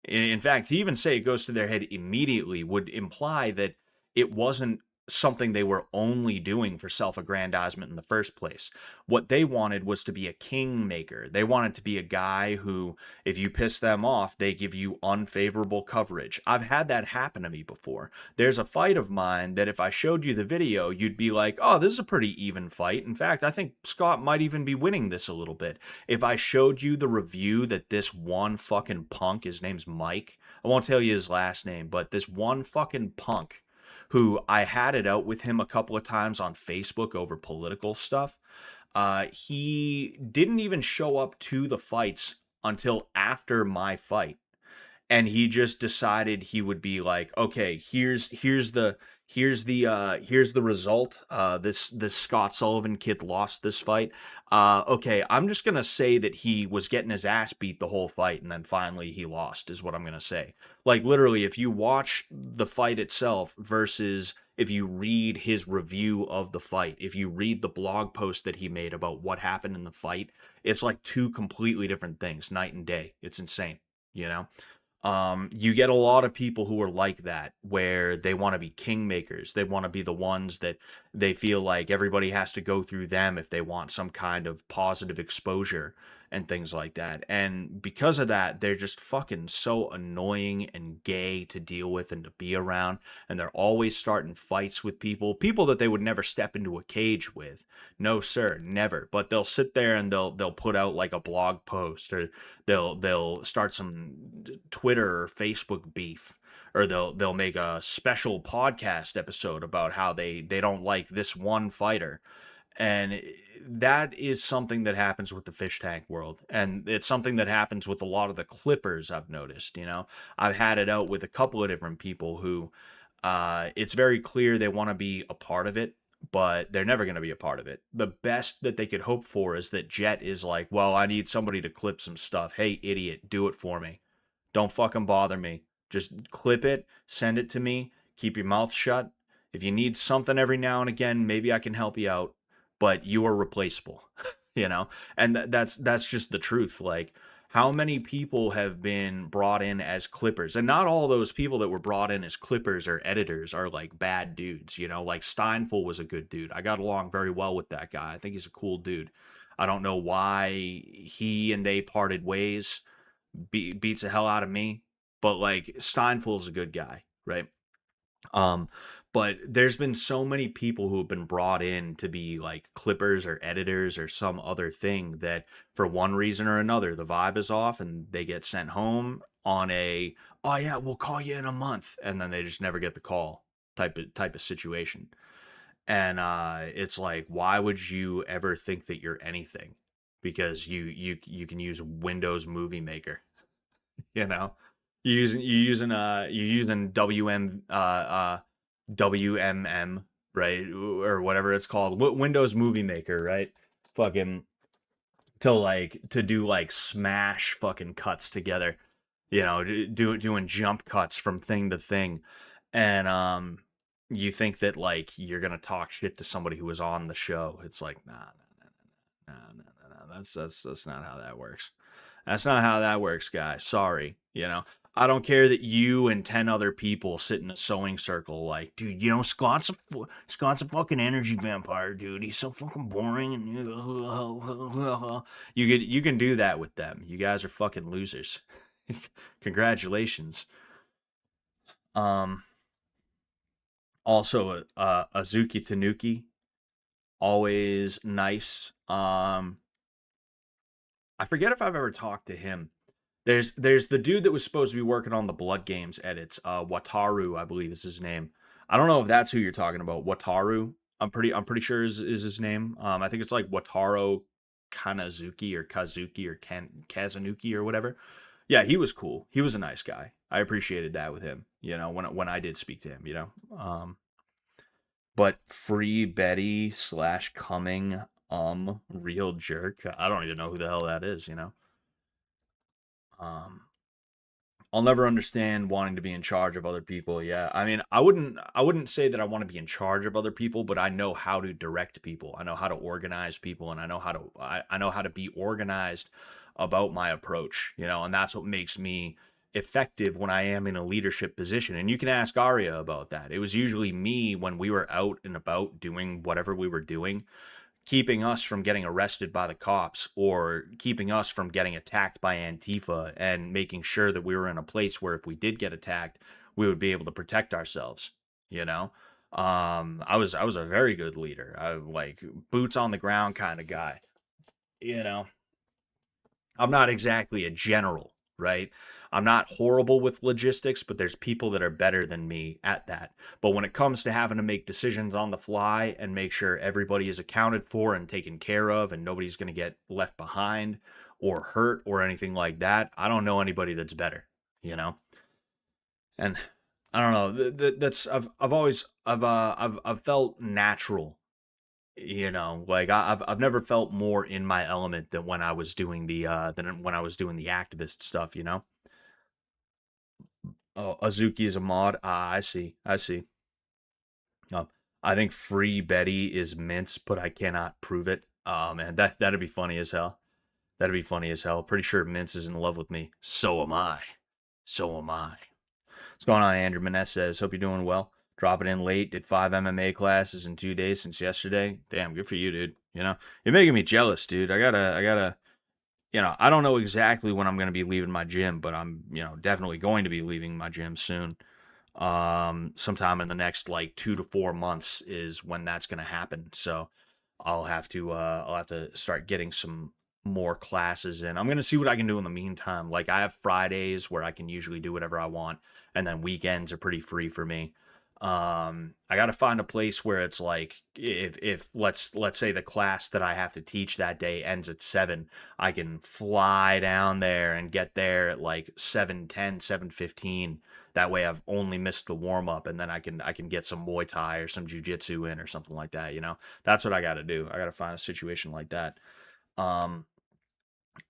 In fact, to even say it goes to their head immediately would imply that it wasn't something they were only doing for self aggrandizement in the first place. What they wanted was to be a kingmaker. They wanted to be a guy who, if you piss them off, they give you unfavorable coverage. I've had that happen to me before. There's a fight of mine that if I showed you the video, you'd be like, oh, this is a pretty even fight. In fact, I think Scott might even be winning this a little bit. If I showed you the review that this one fucking punk, his name's Mike, I won't tell you his last name, but this one fucking punk who I had it out with him a couple of times on Facebook over political stuff. He didn't even show up to the fights until after my fight, and he just decided he would be like, okay, here's the result. This Scott Sullivan kid lost this fight. Okay, I'm just gonna say that he was getting his ass beat the whole fight, and then finally he lost, is what I'm gonna say. Like literally, if you watch the fight itself versus if you read his review of the fight, if you read the blog post that he made about what happened in the fight, it's like two completely different things, night and day. It's insane, you know? You get a lot of people who are like that, where they want to be kingmakers. They want to be the ones that they feel like everybody has to go through them if they want some kind of positive exposure and things like that. And because of that, they're just fucking so annoying and gay to deal with and to be around. And they're always starting fights with people that they would never step into a cage with. No, sir, never. But they'll sit there and they'll put out like a blog post, or they'll start some Twitter or Facebook beef, or they'll make a special podcast episode about how they don't like this one fighter. And that is something that happens with the fish tank world, and it's something that happens with a lot of the clippers. I've noticed, you know, I've had it out with a couple of different people who it's very clear they want to be a part of it, but they're never going to be a part of it. The best that they could hope for is that Jet is like, well, I need somebody to clip some stuff. Hey, idiot, do it for me. Don't fucking bother me. Just clip it, send it to me, keep your mouth shut. If you need something every now and again, maybe I can help you out, but you are replaceable, you know? And that's just the truth. Like, how many people have been brought in as clippers? And not all those people that were brought in as clippers or editors are like bad dudes, you know? Like Steinful was a good dude. I got along very well with that guy. I think he's a cool dude. I don't know why he and they parted ways. Beats the hell out of me, but like Steinful's a good guy, right? Um, but there's been so many people who have been brought in to be like clippers or editors or some other thing that for one reason or another the vibe is off and they get sent home on a, oh yeah, we'll call you in a month, and then they just never get the call type of situation. And it's like, why would you ever think that you're anything? Because you can use Windows Movie Maker, you know, you're using WMM, right, or whatever it's called, Windows Movie Maker, right? Fucking to do like smash fucking cuts together, you know, doing jump cuts from thing to thing. And you think that like you're gonna talk shit to somebody who was on the show. It's like, nah, nah, nah, nah, nah, nah, nah, nah, nah. That's not how that works. That's not how that works, guys. Sorry. I don't care that you and 10 other people sit in a sewing circle like, dude, Scott's a fucking energy vampire, dude. He's so fucking boring and you can do that with them. You guys are fucking losers. Congratulations. Um Also Azuki Tanuki, always nice. I forget if I've ever talked to him. There's the dude that was supposed to be working on the Blood Games edits. Wataru, I believe is his name. I don't know if that's who you're talking about. Wataru. I'm pretty sure is his name. I think it's like Wataru Kanazuki or Kazuki or Kazanuki or whatever. Yeah, he was cool. He was a nice guy. I appreciated that with him. When I did speak to him. But Free Betty / Coming Real Jerk. I don't even know who the hell that is. Um, I'll never understand wanting to be in charge of other people. Yeah. I mean, I wouldn't say that I want to be in charge of other people, but I know how to direct people. I know how to organize people and I know how to be organized about my approach, and that's what makes me effective when I am in a leadership position. And you can ask Arya about that. It was usually me when we were out and about doing whatever we were doing, keeping us from getting arrested by the cops or keeping us from getting attacked by Antifa and making sure that we were in a place where if we did get attacked, we would be able to protect ourselves, you know? I was a very good leader. I like boots on the ground kind of guy, you know. I'm not exactly a general, right? I'm not horrible with logistics, but there's people that are better than me at that. But when it comes to having to make decisions on the fly and make sure everybody is accounted for and taken care of and nobody's going to get left behind or hurt or anything like that, I don't know anybody that's better, you know? And I don't know, that's I've always I've felt natural, like I've never felt more in my element than when I was doing the activist stuff. Oh, Azuki is a mod. Ah, I see. Um, I think Free Betty is mints, but I cannot prove it. Oh man, that'd be funny as hell. That'd be funny as hell. Pretty sure Mints is in love with me. So am I. So am I. What's going on, Andrew Maness says, hope you're doing well. Dropping in late, did 5 MMA classes in 2 days since yesterday. Damn, good for you, dude. You're making me jealous, dude. I don't know exactly when I'm going to be leaving my gym, but I'm, definitely going to be leaving my gym soon. Sometime in the next like 2 to 4 months is when that's going to happen. So I'll have to start getting some more classes in. I'm going to see what I can do in the meantime. Like I have Fridays where I can usually do whatever I want, and then weekends are pretty free for me. I got to find a place where it's like if let's say the class that I have to teach that day ends at 7, I can fly down there and get there at like 7:10, 7:15. That way I've only missed the warm up, and then I can get some Muay Thai or some jujitsu in or something like that. That's what I got to do. I got to find a situation like that. Um,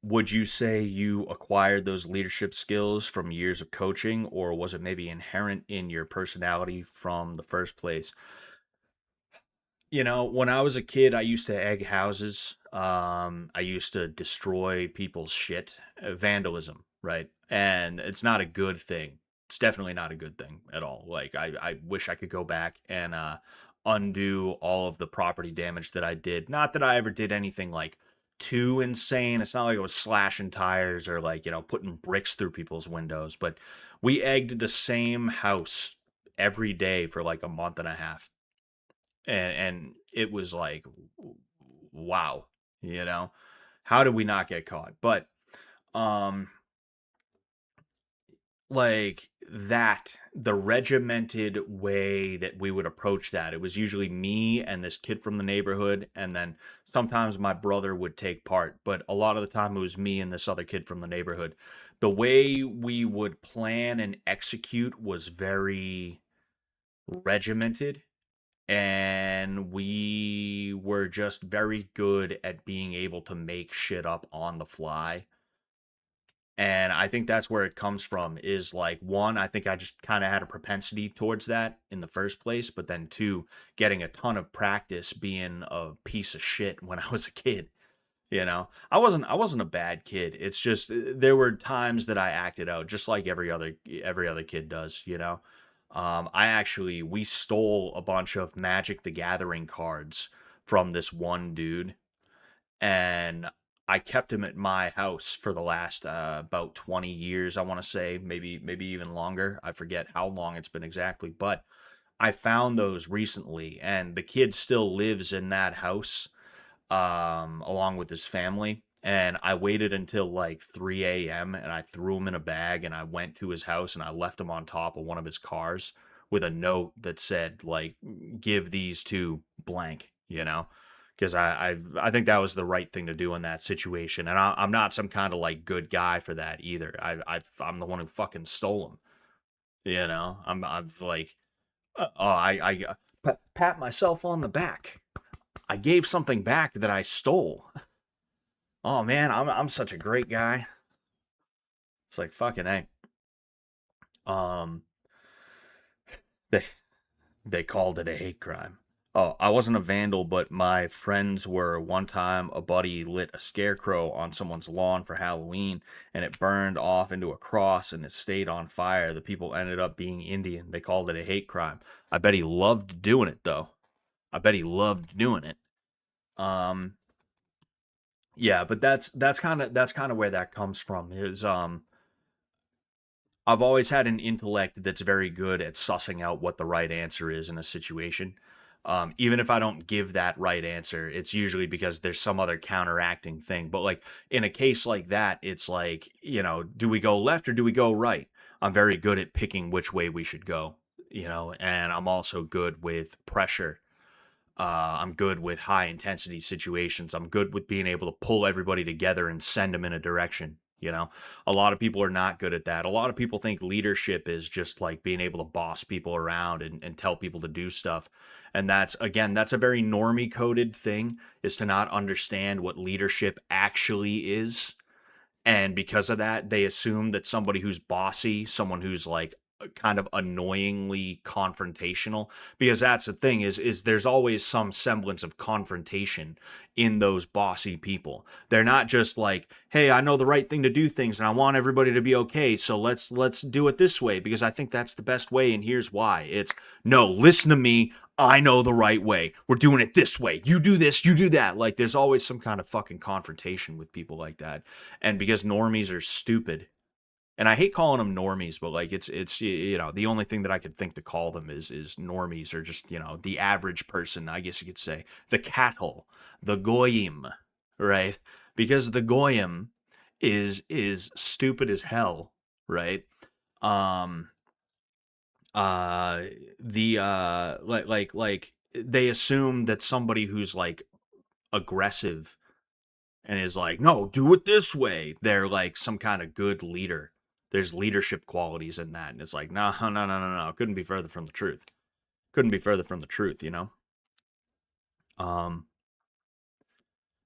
would you say you acquired those leadership skills from years of coaching, or was it maybe inherent in your personality from the first place? When I was a kid, I used to egg houses. I used to destroy people's shit. Vandalism, right? And it's not a good thing. It's definitely not a good thing at all. Like I wish I could go back and undo all of the property damage that I did. Not that I ever did anything like too insane. It's not like I was slashing tires or like, putting bricks through people's windows, but we egged the same house every day for like a month and a half, and it was like wow, you know how did we not get caught? But um like that, the regimented way that we would approach that, it was usually me and this kid from the neighborhood, and then sometimes my brother would take part, but a lot of the time it was me and this other kid from the neighborhood. The way we would plan and execute was very regimented, and we were just very good at being able to make shit up on the fly. And I think that's where it comes from is like one, I think I just kind of had a propensity towards that in the first place, but then two, getting a ton of practice being a piece of shit when I was a kid. You know, I wasn't a bad kid. It's just there were times that I acted out just like every other kid does, you know. We stole a bunch of Magic the Gathering cards from this one dude, and I kept him at my house for the last about 20 years, I want to say, maybe even longer. I forget how long it's been exactly, but I found those recently, and the kid still lives in that house along with his family. And I waited until like 3 a.m. and I threw him in a bag and I went to his house and I left him on top of one of his cars with a note that said like, give these to blank, you know, because I think that was the right thing to do in that situation. And I'm not some kind of like good guy for that either. I'm the one who fucking stole them, you know. I'm like, pat myself on the back. I gave something back that I stole. Oh man, I'm such a great guy. It's like fucking a. Um, they they called it a hate crime. Oh, I wasn't a vandal, but my friends were. One time, a buddy lit a scarecrow on someone's lawn for Halloween, and it burned off into a cross, and it stayed on fire. The people ended up being Indian. They called it a hate crime. I bet he loved doing it, though. I bet he loved doing it. Um, yeah, but that's kind of where that comes from. Is I've always had an intellect that's very good at sussing out what the right answer is in a situation. Even if I don't give that right answer, it's usually because there's some other counteracting thing. But like in a case like that, it's like, do we go left or do we go right? I'm very good at picking which way we should go, and I'm also good with pressure. I'm good with high intensity situations. I'm good with being able to pull everybody together and send them in a direction. A lot of people are not good at that. A lot of people think leadership is just like being able to boss people around and tell people to do stuff. And that's a very normie coded thing, is to not understand what leadership actually is. And because of that, they assume that somebody who's bossy, someone who's like kind of annoyingly confrontational, because that's the thing is there's always some semblance of confrontation in those bossy people. They're not just like, "Hey, I know the right thing to do things and I want everybody to be okay, so let's do it this way because I think that's the best way and here's why." It's, "No, listen to me. I know the right way. We're doing it this way. You do this, you do that." Like there's always some kind of fucking confrontation with people like that. And because normies are stupid, and I hate calling them normies, but like it's the only thing that I could think to call them is normies, or just the average person, I guess you could say, the cattle, the goyim, right? Because the goyim is stupid as hell, right? Um, uh, like they assume that somebody who's like aggressive and is like, "No, do it this way." They're like some kind of good leader. There's leadership qualities in that, and it's like, no, no, no, no, no. Couldn't be further from the truth. Couldn't be further from the truth. Um,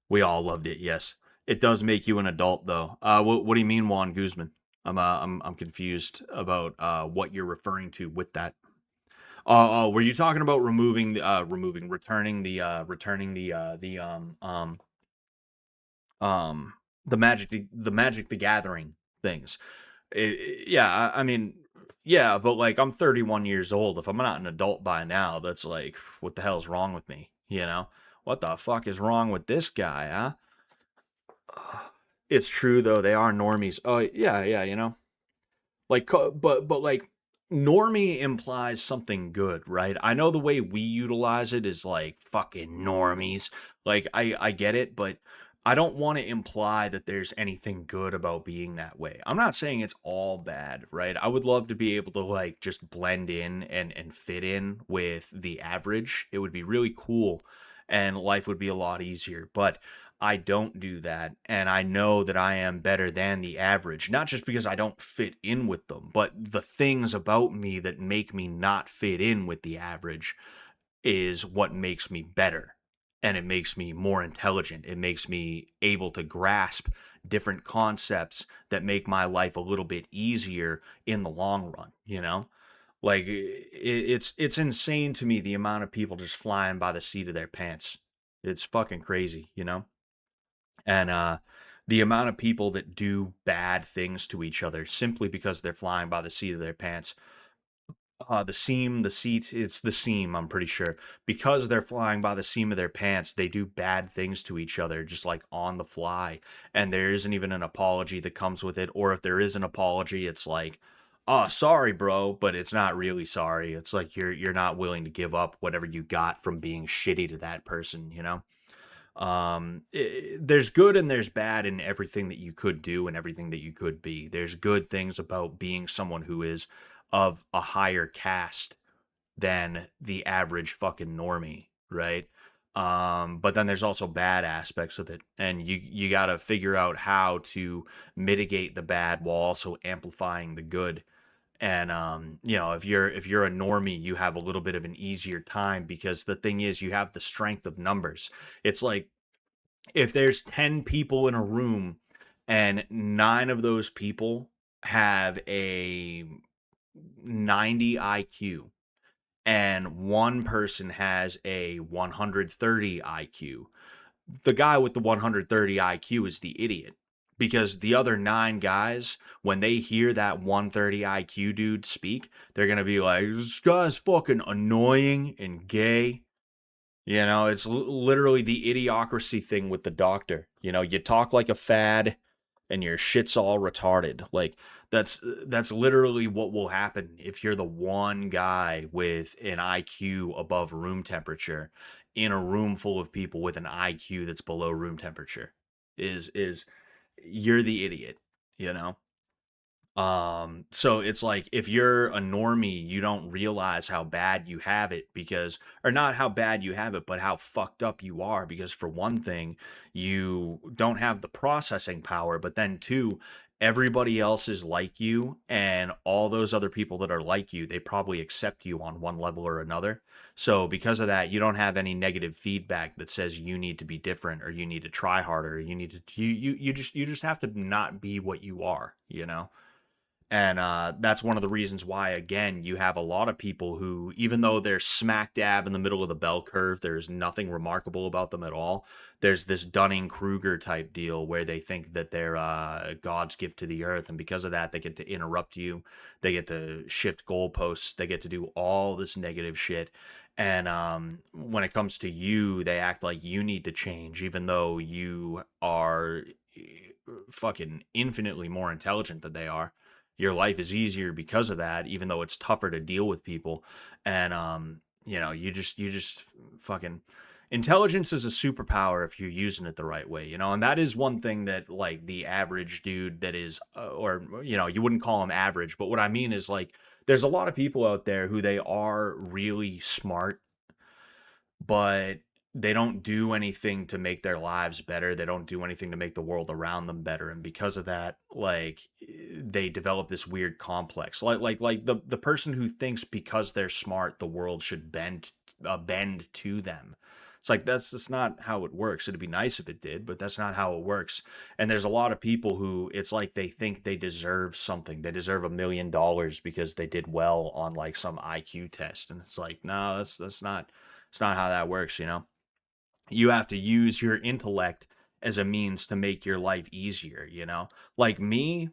we all loved it. Yes, it does make you an adult, though. What do you mean, Juan Guzman? I'm confused about what you're referring to with that. Were you talking about returning um, the Magic the Gathering things? Yeah, I mean, yeah, but like I'm 31 years old. If I'm not an adult by now, that's like, what the hell's wrong with me? What the fuck is wrong with this guy, huh? It's true though, they are normies. Oh yeah, yeah, like, but like, normie implies something good, right? I know the way we utilize it is like fucking normies. Like I get it, but I don't want to imply that there's anything good about being that way. I'm not saying it's all bad, right? I would love to be able to like just blend in and fit in with the average. It would be really cool and life would be a lot easier. But I don't do that, and I know that I am better than the average, not just because I don't fit in with them, but the things about me that make me not fit in with the average is what makes me better. And it makes me more intelligent. It makes me able to grasp different concepts that make my life a little bit easier in the long run. Like it's insane to me the amount of people just flying by the seat of their pants. It's fucking crazy. And the amount of people that do bad things to each other simply because they're flying by the seat of their pants, the seat, it's the seam, I'm pretty sure. Because they're flying by the seam of their pants, they do bad things to each other, just like on the fly. And there isn't even an apology that comes with it. Or if there is an apology, it's like, oh, sorry, bro, but it's not really sorry. It's like you're not willing to give up whatever you got from being shitty to that person, you know? There's good and there's bad in everything that you could do and everything that you could be. There's good things about being someone who is of a higher caste than the average fucking normie, right? But then there's also bad aspects of it, and you got to figure out how to mitigate the bad while also amplifying the good. And you know, if you're a normie, you have a little bit of an easier time because the thing is, you have the strength of numbers. It's like if there's 10 people in a room and 9 of those people have a 90 IQ and one person has a 130 IQ, the guy with the 130 IQ is the idiot. Because the other 9 guys, when they hear that 130 IQ dude speak, they're going to be like, this guy's fucking annoying and gay. You know, it's literally the idiocracy thing with the doctor. You know, you talk like a fad and your shit's all retarded. Like that's literally what will happen if you're the one guy with an IQ above room temperature in a room full of people with an IQ that's below room temperature. Is you're the idiot, you know? So it's like if you're a normie, you don't realize how bad you have it because, or not how bad you have it, but how fucked up you are. Because for one thing, you don't have the processing power, but then two, everybody else is like you, and all those other people that are like you, they probably accept you on one level or another. So because of that, you don't have any negative feedback that says you need to be different or you need to try harder. You need to you just have to not be what you are, you know? And that's one of the reasons why, again, you have a lot of people who, even though they're smack dab in the middle of the bell curve, there's nothing remarkable about them at all. There's this Dunning Kruger type deal where they think that they're God's gift to the earth. And because of that, they get to interrupt you. They get to shift goalposts. They get to do all this negative shit. And when it comes to you, they act like you need to change, even though you are fucking infinitely more intelligent than they are. Your life is easier because of that, even though it's tougher to deal with people. And you know, you just fucking intelligence is a superpower if you're using it the right way, you know. And that is one thing that like the average dude that is or you know, you wouldn't call him average, but what I mean is like there's a lot of people out there who they are really smart, but they don't do anything to make their lives better. They don't do anything to make the world around them better. And because of that, like they develop this weird complex. Like the person who thinks because they're smart, the world should bend to them. It's like that's not how it works. It'd be nice if it did, but that's not how it works. And there's a lot of people who it's like they think they deserve something. They deserve $1 million because they did well on like some IQ test. And it's like, no, that's not how that works, you know? You have to use your intellect as a means to make your life easier, you know? Like me,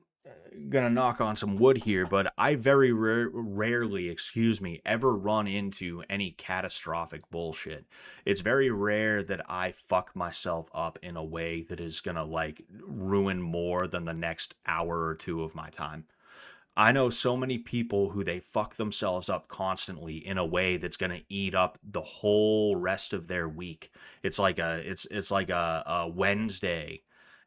gonna knock on some wood here, but I very rarely, excuse me, ever run into any catastrophic bullshit. It's very rare that I fuck myself up in a way that is gonna like ruin more than the next hour or two of my time. I know so many people who they fuck themselves up constantly in a way that's going to eat up the whole rest of their week. It's like a Wednesday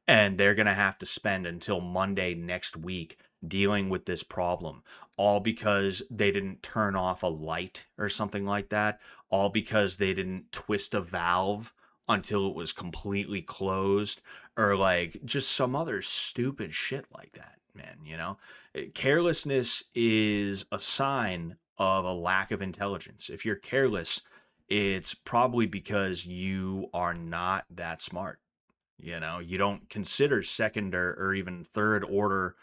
and they're going to have to spend until Monday next week dealing with this problem all because they didn't turn off a light or something like that, all because they didn't twist a valve until it was completely closed or like just some other stupid shit like that, man, you know? Carelessness is a sign of a lack of intelligence. If you're careless, it's probably because you are not that smart. You know, you don't consider second or even third order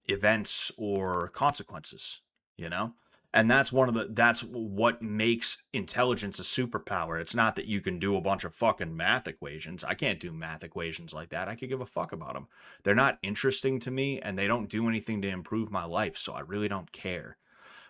events or consequences, you know? And that's what makes intelligence a superpower. It's not that you can do a bunch of fucking math equations. I can't do math equations like that. I could give a fuck about them. They're not interesting to me, and they don't do anything to improve my life, so I really don't care.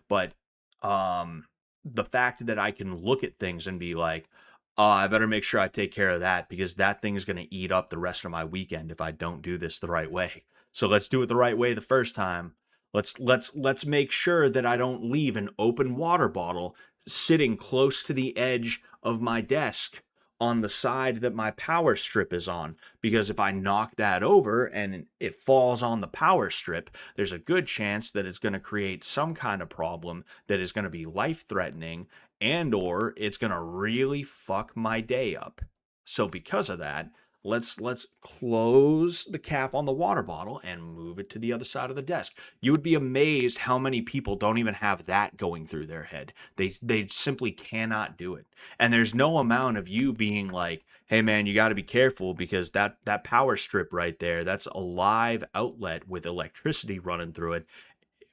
But um the fact that I can look at things and be like, oh, I better make sure I take care of that because that thing is going to eat up the rest of my weekend if I don't do this the right way. So let's do it the right way the first time. Let's make sure that I don't leave an open water bottle sitting close to the edge of my desk on the side that my power strip is on, because if I knock that over and it falls on the power strip, there's a good chance that it's going to create some kind of problem that is going to be life threatening, and or it's going to really fuck my day up. So because of that, let's close the cap on the water bottle and move it to the other side of the desk. You would be amazed how many people don't even have that going through their head. They simply cannot do it. And there's no amount of you being like, hey man, you got to be careful because that power strip right there, that's a live outlet with electricity running through it.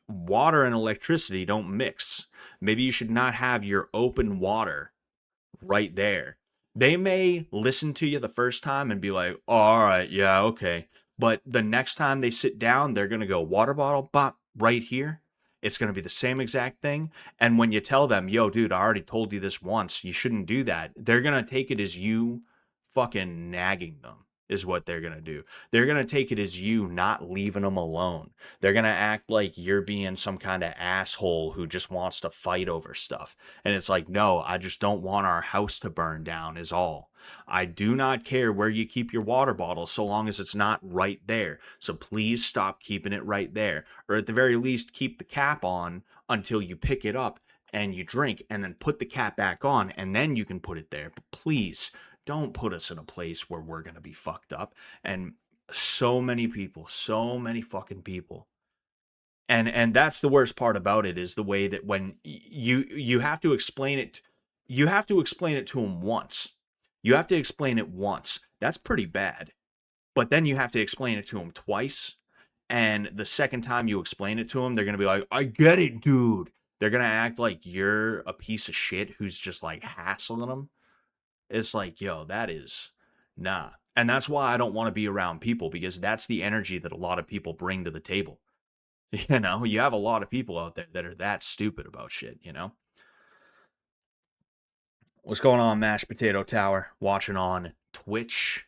Water and electricity don't mix. Maybe you should not have your open water right there. They may listen to you the first time and be like, oh, all right, yeah, okay. But the next time they sit down, they're going to go, water bottle, bop, right here. It's going to be the same exact thing. And when you tell them, yo, dude, I already told you this once, you shouldn't do that, they're going to take it as you fucking nagging them, is what they're going to do. They're going to take it as you not leaving them alone. They're going to act like you're being some kind of asshole who just wants to fight over stuff. And it's like, no, I just don't want our house to burn down, is all. I do not care where you keep your water bottle so long as it's not right there. So please stop keeping it right there. Or at the very least, keep the cap on until you pick it up and you drink, and then put the cap back on, and then you can put it there. But please don't put us in a place where we're going to be fucked up. And so many people, so many fucking people, and that's the worst part about it, is the way that when you have to explain it, you have to explain it to them once. You have to explain it once. That's pretty bad. But then you have to explain it to them twice. And the second time you explain it to them, they're going to be like, I get it, dude. They're going to act like you're a piece of shit who's just like hassling them. It's like, yo, that is nah. And that's why I don't want to be around people, because that's the energy that a lot of people bring to the table. You know, you have a lot of people out there that are that stupid about shit, you know? What's going on, Mashed Potato Tower? Watching on Twitch.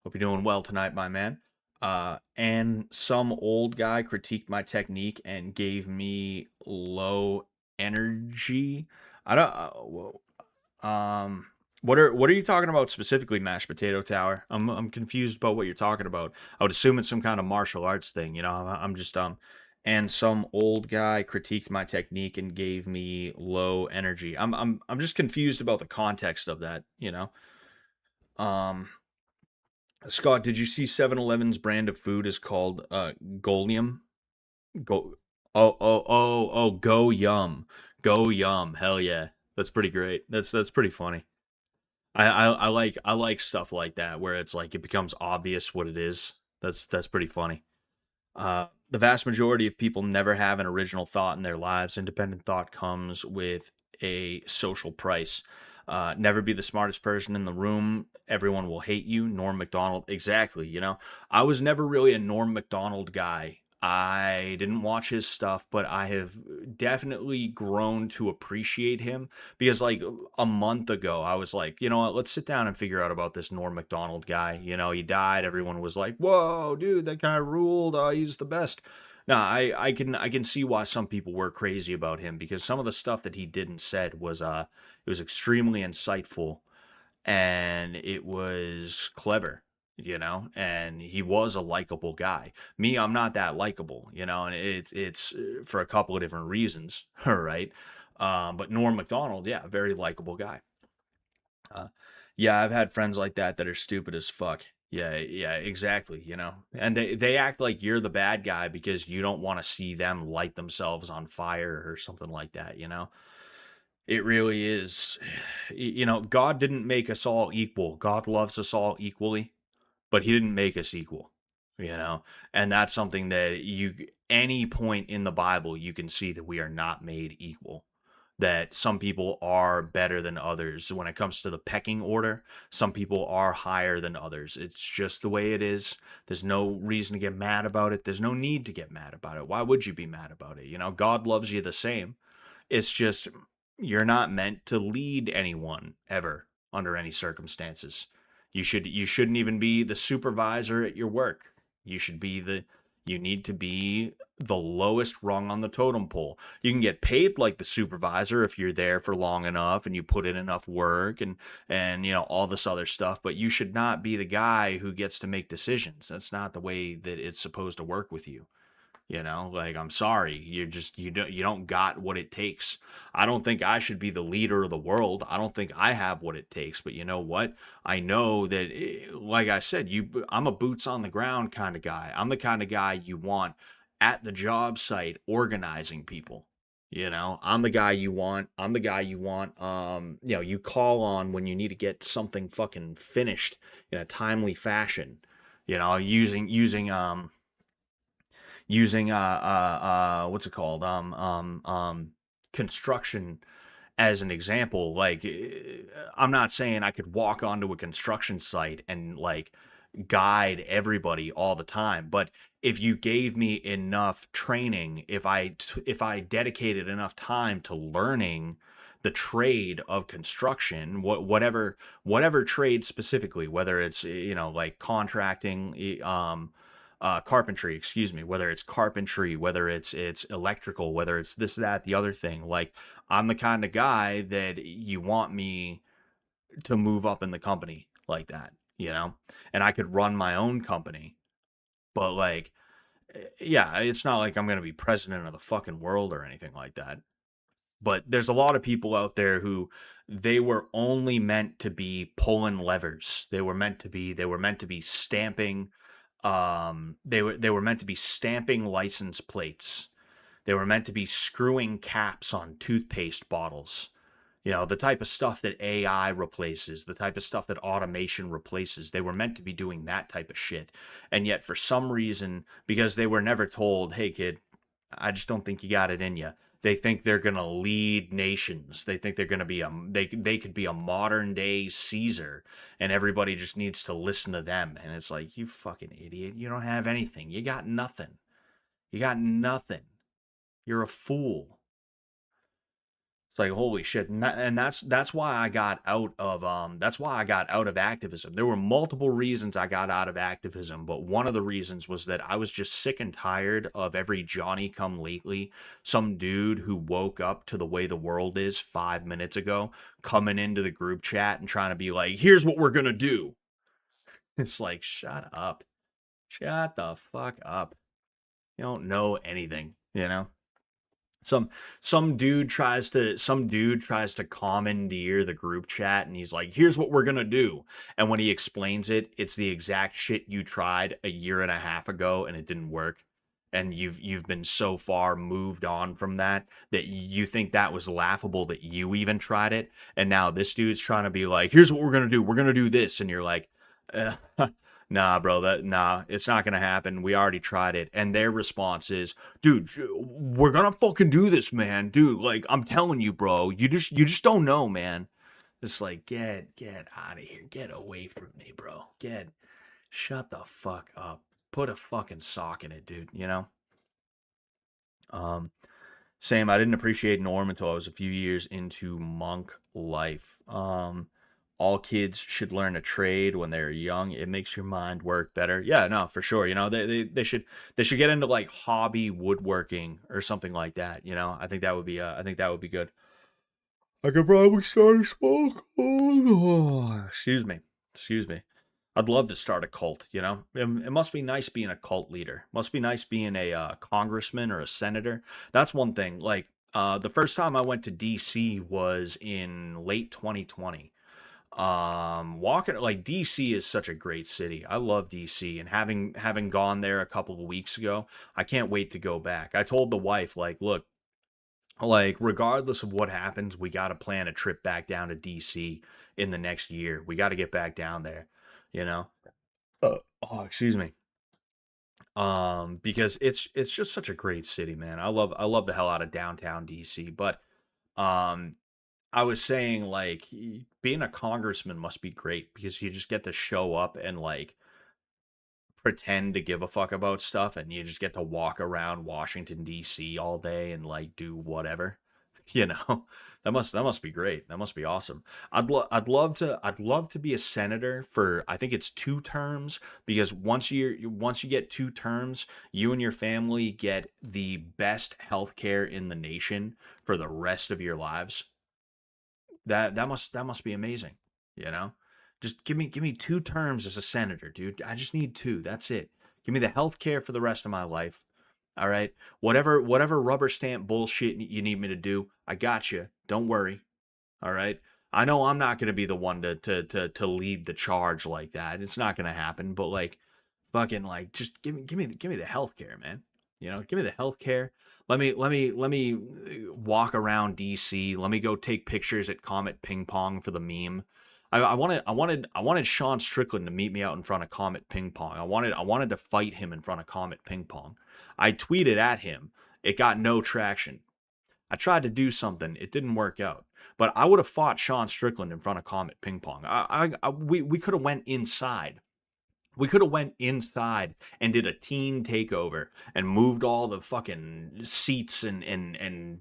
Hope you're doing well tonight, my man. And some old guy critiqued my technique and gave me low energy. I don't. What are you talking about specifically, Mashed Potato Tower? I'm confused about what you're talking about. I would assume it's some kind of martial arts thing. You know, I'm just And some old guy critiqued my technique and gave me low energy. I'm just confused about the context of that. You know. Um, Scott, did you see 7-Eleven's brand of food is called Golium? Go. Oh, Go Yum. Go Yum. Hell yeah. That's pretty great. That's pretty funny. I like stuff like that where it's like it becomes obvious what it is. That's pretty funny. The vast majority of people never have an original thought in their lives. Independent thought comes with a social price. Never be the smartest person in the room. Everyone will hate you. Norm Macdonald. Exactly. You know, I was never really a Norm Macdonald guy. I didn't watch his stuff, but I have definitely grown to appreciate him, because like a month ago, I was like, you know what, let's sit down and figure out about this Norm Macdonald guy. You know, he died. Everyone was like, whoa, dude, that guy ruled. He's the best. Now, I can see why some people were crazy about him, because some of the stuff that he did and said was it was extremely insightful, and it was clever, you know, and he was a likable guy. Me, I'm not that likable, you know, and it's for a couple of different reasons, all right? But Norm Macdonald, yeah, very likable guy. Uh, yeah, I've had friends like that that are stupid as fuck. Yeah, yeah, exactly, you know. And they act like you're the bad guy because you don't want to see them light themselves on fire or something like that, you know. It really is. You know, God didn't make us all equal. God loves us all equally, but he didn't make us equal, you know? And that's something that any point in the Bible you can see that we are not made equal. that some people are better than others. When it comes to the pecking order, some people are higher than others. It's just the way it is. There's no reason to get mad about it. There's no need to get mad about it. Why would you be mad about it? You know, God loves you the same. It's just you're not meant to lead anyone ever under any circumstances. You shouldn't even be the supervisor at your work. You should be the you need to be the lowest rung on the totem pole. You can get paid like the supervisor if you're there for long enough and you put in enough work and you know all this other stuff, but you should not be the guy who gets to make decisions. That's not the way that it's supposed to work with you. You know, like I'm sorry, you don't got what it takes. I don't think I should be the leader of the world. I don't think I have what it takes. But you know what? I know that, like I said, I'm a boots on the ground kind of guy. I'm the kind of guy you want at the job site organizing people. You know, I'm the guy you want. I'm the guy you want. You know, you call on when you need to get something fucking finished in a timely fashion. You know, using what's it called construction as an example. Like I'm not saying I could walk onto a construction site and like guide everybody all the time, but if you gave me enough training, if I dedicated enough time to learning the trade of construction, whatever trade specifically, whether it's you know like contracting, carpentry, excuse me, whether it's carpentry, whether it's electrical, whether it's this, that, the other thing. Like I'm the kind of guy that you want me to move up in the company like that, you know? And I could run my own company, but like, yeah, it's not like I'm going to be president of the fucking world or anything like that. But there's a lot of people out there who they were only meant to be pulling levers. They were meant to be stamping they were meant to be stamping license plates. They were meant to be screwing caps on toothpaste bottles. You know, the type of stuff that AI replaces, the type of stuff that automation replaces. They were meant to be doing that type of shit. And yet for some reason, because they were never told, "Hey kid, I just don't think you got it in you." They think they're gonna lead nations. They think they're gonna be they could be a modern day Caesar, and everybody just needs to listen to them. And it's like, you fucking idiot! You don't have anything. You got nothing. You got nothing. You're a fool. It's like holy shit, and that's why I got out of activism. There were multiple reasons I got out of activism, but one of the reasons was that I was just sick and tired of every Johnny come lately, some dude who woke up to the way the world is 5 minutes ago, coming into the group chat and trying to be like, "Here's what we're gonna do." It's like, shut up, shut the fuck up. You don't know anything, you know. Some some dude tries to commandeer the group chat and he's like, "Here's what we're gonna do." And when he explains it, it's the exact shit you tried a year and a half ago and it didn't work. And you've been so far moved on from that that you think that was laughable that you even tried it. And now this dude's trying to be like, "Here's what we're gonna do. We're gonna do this." And you're like, uh, nah, bro, nah, it's not gonna happen. We already tried it. And their response is, "Dude, we're gonna fucking do this, man. Dude, like I'm telling you, bro, you just don't know, man." It's like, get out of here. Get away from me, bro. Shut the fuck up. Put a fucking sock in it, dude, you know? Um Same, I didn't appreciate Norm until I was a few years into monk life. All kids should learn a trade when they're young. It makes your mind work better. Yeah, no, for sure. You know, they should get into like hobby woodworking or something like that. You know, I think that would be good. I could probably start a small cult. Excuse me. Excuse me. I'd love to start a cult, you know? It must be nice being a cult leader. Must be nice being a congressman or a senator. That's one thing. Like, the first time I went to DC was in late 2020. Walking like DC is such a great city. I love DC, and having gone there a couple of weeks ago, I can't wait to go back. I told the wife, like, look, like regardless of what happens, we got to plan a trip back down to DC in the next year. We got to get back down there, you know. Oh, excuse me. Because it's just such a great city, man. I love the hell out of downtown DC. But Um, I was saying like being a congressman must be great because you just get to show up and like pretend to give a fuck about stuff and you just get to walk around Washington DC all day and like do whatever. You know. That must be great. That must be awesome. I'd love to be a senator for I think it's 2 terms because once you get 2 terms, you and your family get the best healthcare in the nation for the rest of your lives. That must be amazing, you know? Just give me 2 terms as a senator, dude. I just need two. That's it. Give me the health care for the rest of my life. All right. Whatever rubber stamp bullshit you need me to do, I got you. Don't worry. All right. I know I'm not going to be the one to lead the charge like that. It's not going to happen. But like, fucking like, just give me the healthcare, man. You know, give me the healthcare. Let me walk around DC. Let me go take pictures at Comet Ping Pong for the meme. I wanted Sean Strickland to meet me out in front of Comet Ping Pong. I wanted to fight him in front of Comet Ping Pong. I tweeted at him. It got no traction. I tried to do something. It didn't work out. But I would have fought Sean Strickland in front of Comet Ping Pong. We could have went inside. We could have went inside and did a teen takeover and moved all the fucking seats and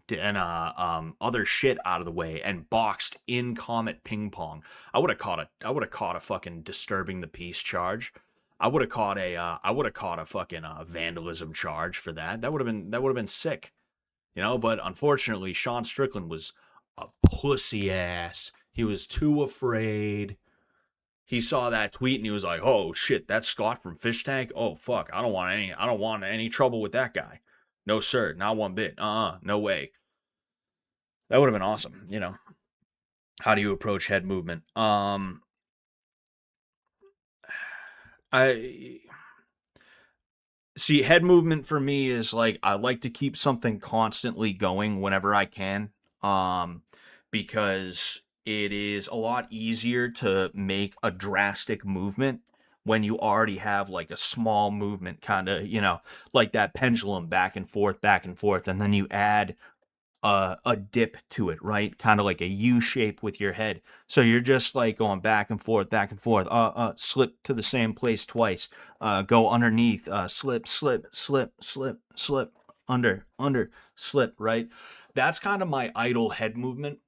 other shit out of the way and boxed in Comet Ping Pong. I would have caught a fucking disturbing the peace charge. I would have caught a fucking vandalism charge for that. That would have been sick. You know, but unfortunately, Sean Strickland was a pussy ass. He was too afraid. He saw that tweet and he was like, "Oh shit, that's Scott from Fish Tank. Oh fuck, I don't want any trouble with that guy. No sir, not one bit. No way." That would have been awesome. You know, how do you approach head movement? I See, head movement for me is like I like to keep something constantly going whenever I can. Um, because it is a lot easier to make a drastic movement when you already have like a small movement kind of, like that pendulum back and forth, and then you add a dip to it, right? Kind of like a U shape with your head. So you're just like going back and forth. Slip to the same place twice. Go underneath. Slip, slip, slip, slip, slip. Under, slip. Right. That's kind of my idle head movement.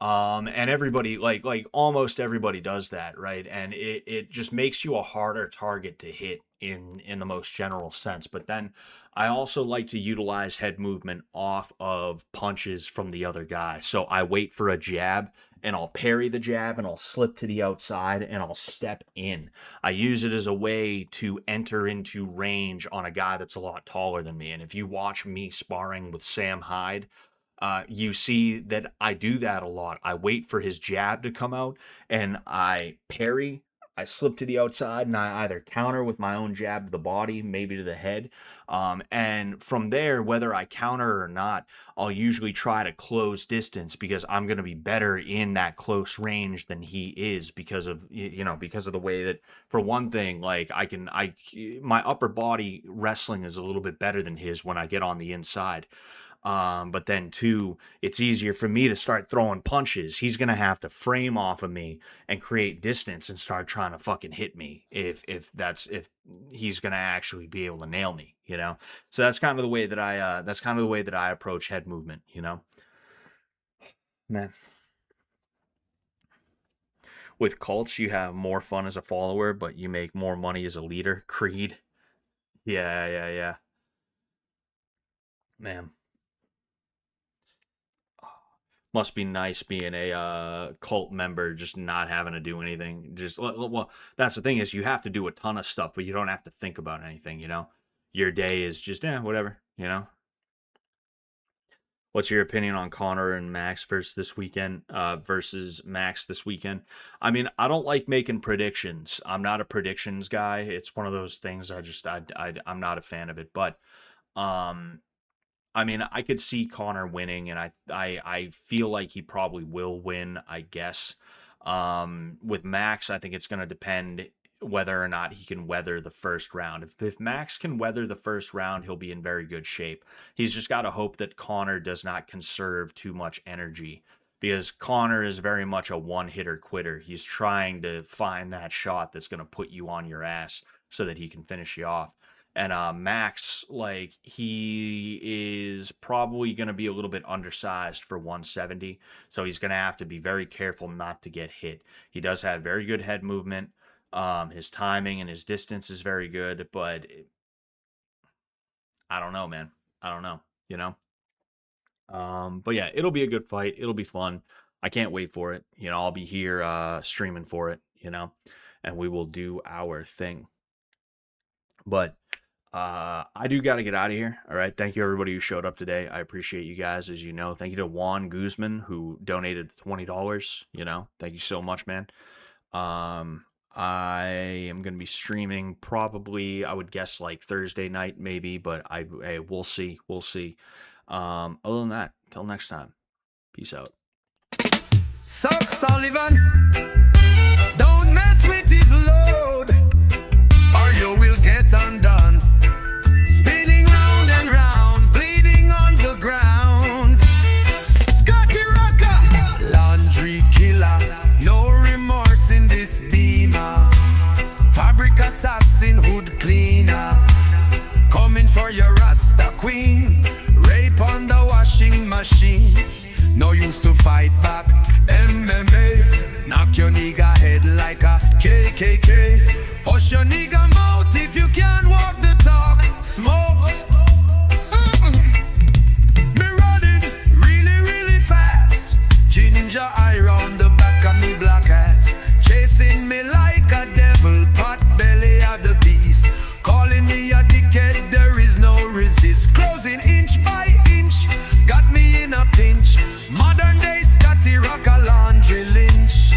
And everybody like almost everybody does that, right? And it just makes you a harder target to hit in the most general sense. But then I also like to utilize head movement off of punches from the other guy. So I wait for a jab and I'll parry the jab and I'll slip to the outside and I'll step in. I use it as a way to enter into range on a guy that's a lot taller than me. And if you watch me sparring with Sam Hyde, you see that I do that a lot. I wait for his jab to come out and I parry. I slip to the outside and I either counter with my own jab to the body, maybe to the head. And from there, whether I counter or not, I'll usually try to close distance because I'm going to be better in that close range than he is because of, because of the way that, for one thing, like my upper body wrestling is a little bit better than his when I get on the inside. But then two, it's easier for me to start throwing punches. He's gonna have to frame off of me and create distance and start trying to fucking hit me if he's gonna actually be able to nail me, you know? So that's kind of the way that I approach head movement, you know? Man. With cults, you have more fun as a follower, but you make more money as a leader. Creed. Yeah, yeah, yeah. Man. Must be nice being a cult member, just not having to do anything. Well, that's the thing is you have to do a ton of stuff, but you don't have to think about anything. You know, your day is just whatever. You know, what's your opinion on Connor and Max versus this weekend? Versus Max this weekend. I mean, I don't like making predictions. I'm not a predictions guy. It's one of those things. I'm not a fan of it. But um, I mean, I could see Connor winning, and I feel like he probably will win. I guess. With Max, I think it's going to depend. whether or not he can weather the first round. If Max can weather the first round, he'll be in very good shape. He's just got to hope that Connor does not conserve too much energy, because Connor is very much a one-hitter quitter. He's trying to find that shot that's going to put you on your ass so that he can finish you off. And Max, like, he is probably going to be a little bit undersized for 170, so he's going to have to be very careful not to get hit. He does have very good head movement. His timing and his distance is very good, but I don't know, man. I don't know, you know? But yeah, it'll be a good fight. It'll be fun. I can't wait for it. You know, I'll be here streaming for it, you know, and we will do our thing. But I do got to get out of here. All right. Thank you, everybody who showed up today. I appreciate you guys, as you know. Thank you to Juan Guzman, who donated the $20. You know, thank you so much, man. I am going to be streaming probably, I would guess, like Thursday night, maybe, but hey, we'll see. We'll see. Other than that, till next time, peace out. Suck Sullivan, don't mess with his load, or you will get undone. Spinning round and round, bleeding on the ground. Scotty Rocker, laundry killer, no remorse in this beamer. Fabric assassin, hood cleaner, coming for your Rasta queen. Rape on the washing machine, no use to fight back. MMA, knock your nigga head like a KKK. Hush your nigga mouth if you can't walk the talk. Smokes. Me running really, really fast. Ginger eye round the back of me black ass. Chasing me like a devil, pot belly of the beast. Calling me a dickhead, there is no resist. Closing inch by inch, got me in a pinch. Modern day Scotty Rocker laundry lynch.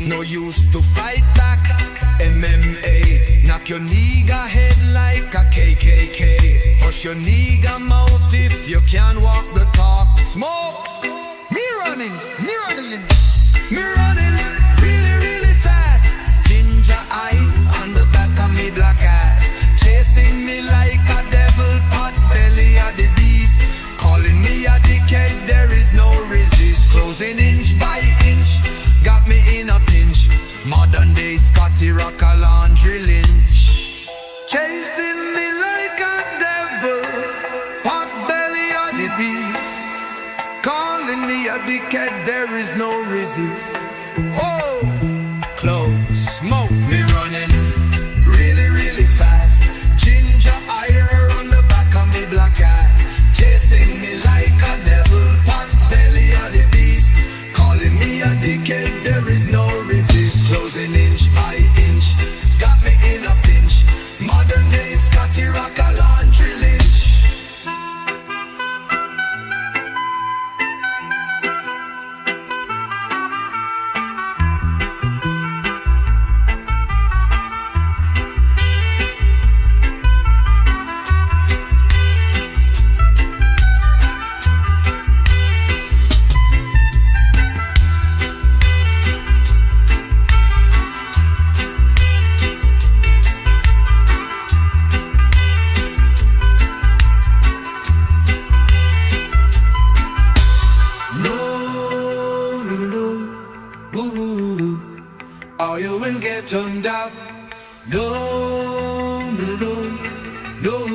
No use to fight back. MMA, knock your nigga head like a KKK. Hush your nigga mouth if you can't walk the talk. Smoke. Me running really, really fast. Ginger eye on the back of me black ass. Chasing me like a devil, pot belly of the beast. Calling me a dickhead, there is no resist. Closing inch by inch, got me in a pinch. Modern day Scotty Rocker laundry lynch. Chasing me like a devil, pot belly of the beast. Calling me a dickhead, there is no resist. Oh, close, smoke. Me running really, really fast. Ginger eye on the back of me black ass. Chasing me like a devil, pot belly of the beast. Calling me a dickhead, there is no resist. Closing inch by inch, got me in a pinch. Modern day Scotty Rocker laundry lynch. Turned out, no, no, no, no.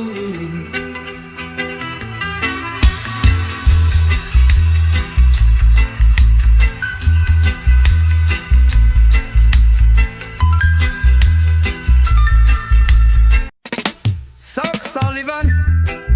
Sullivan.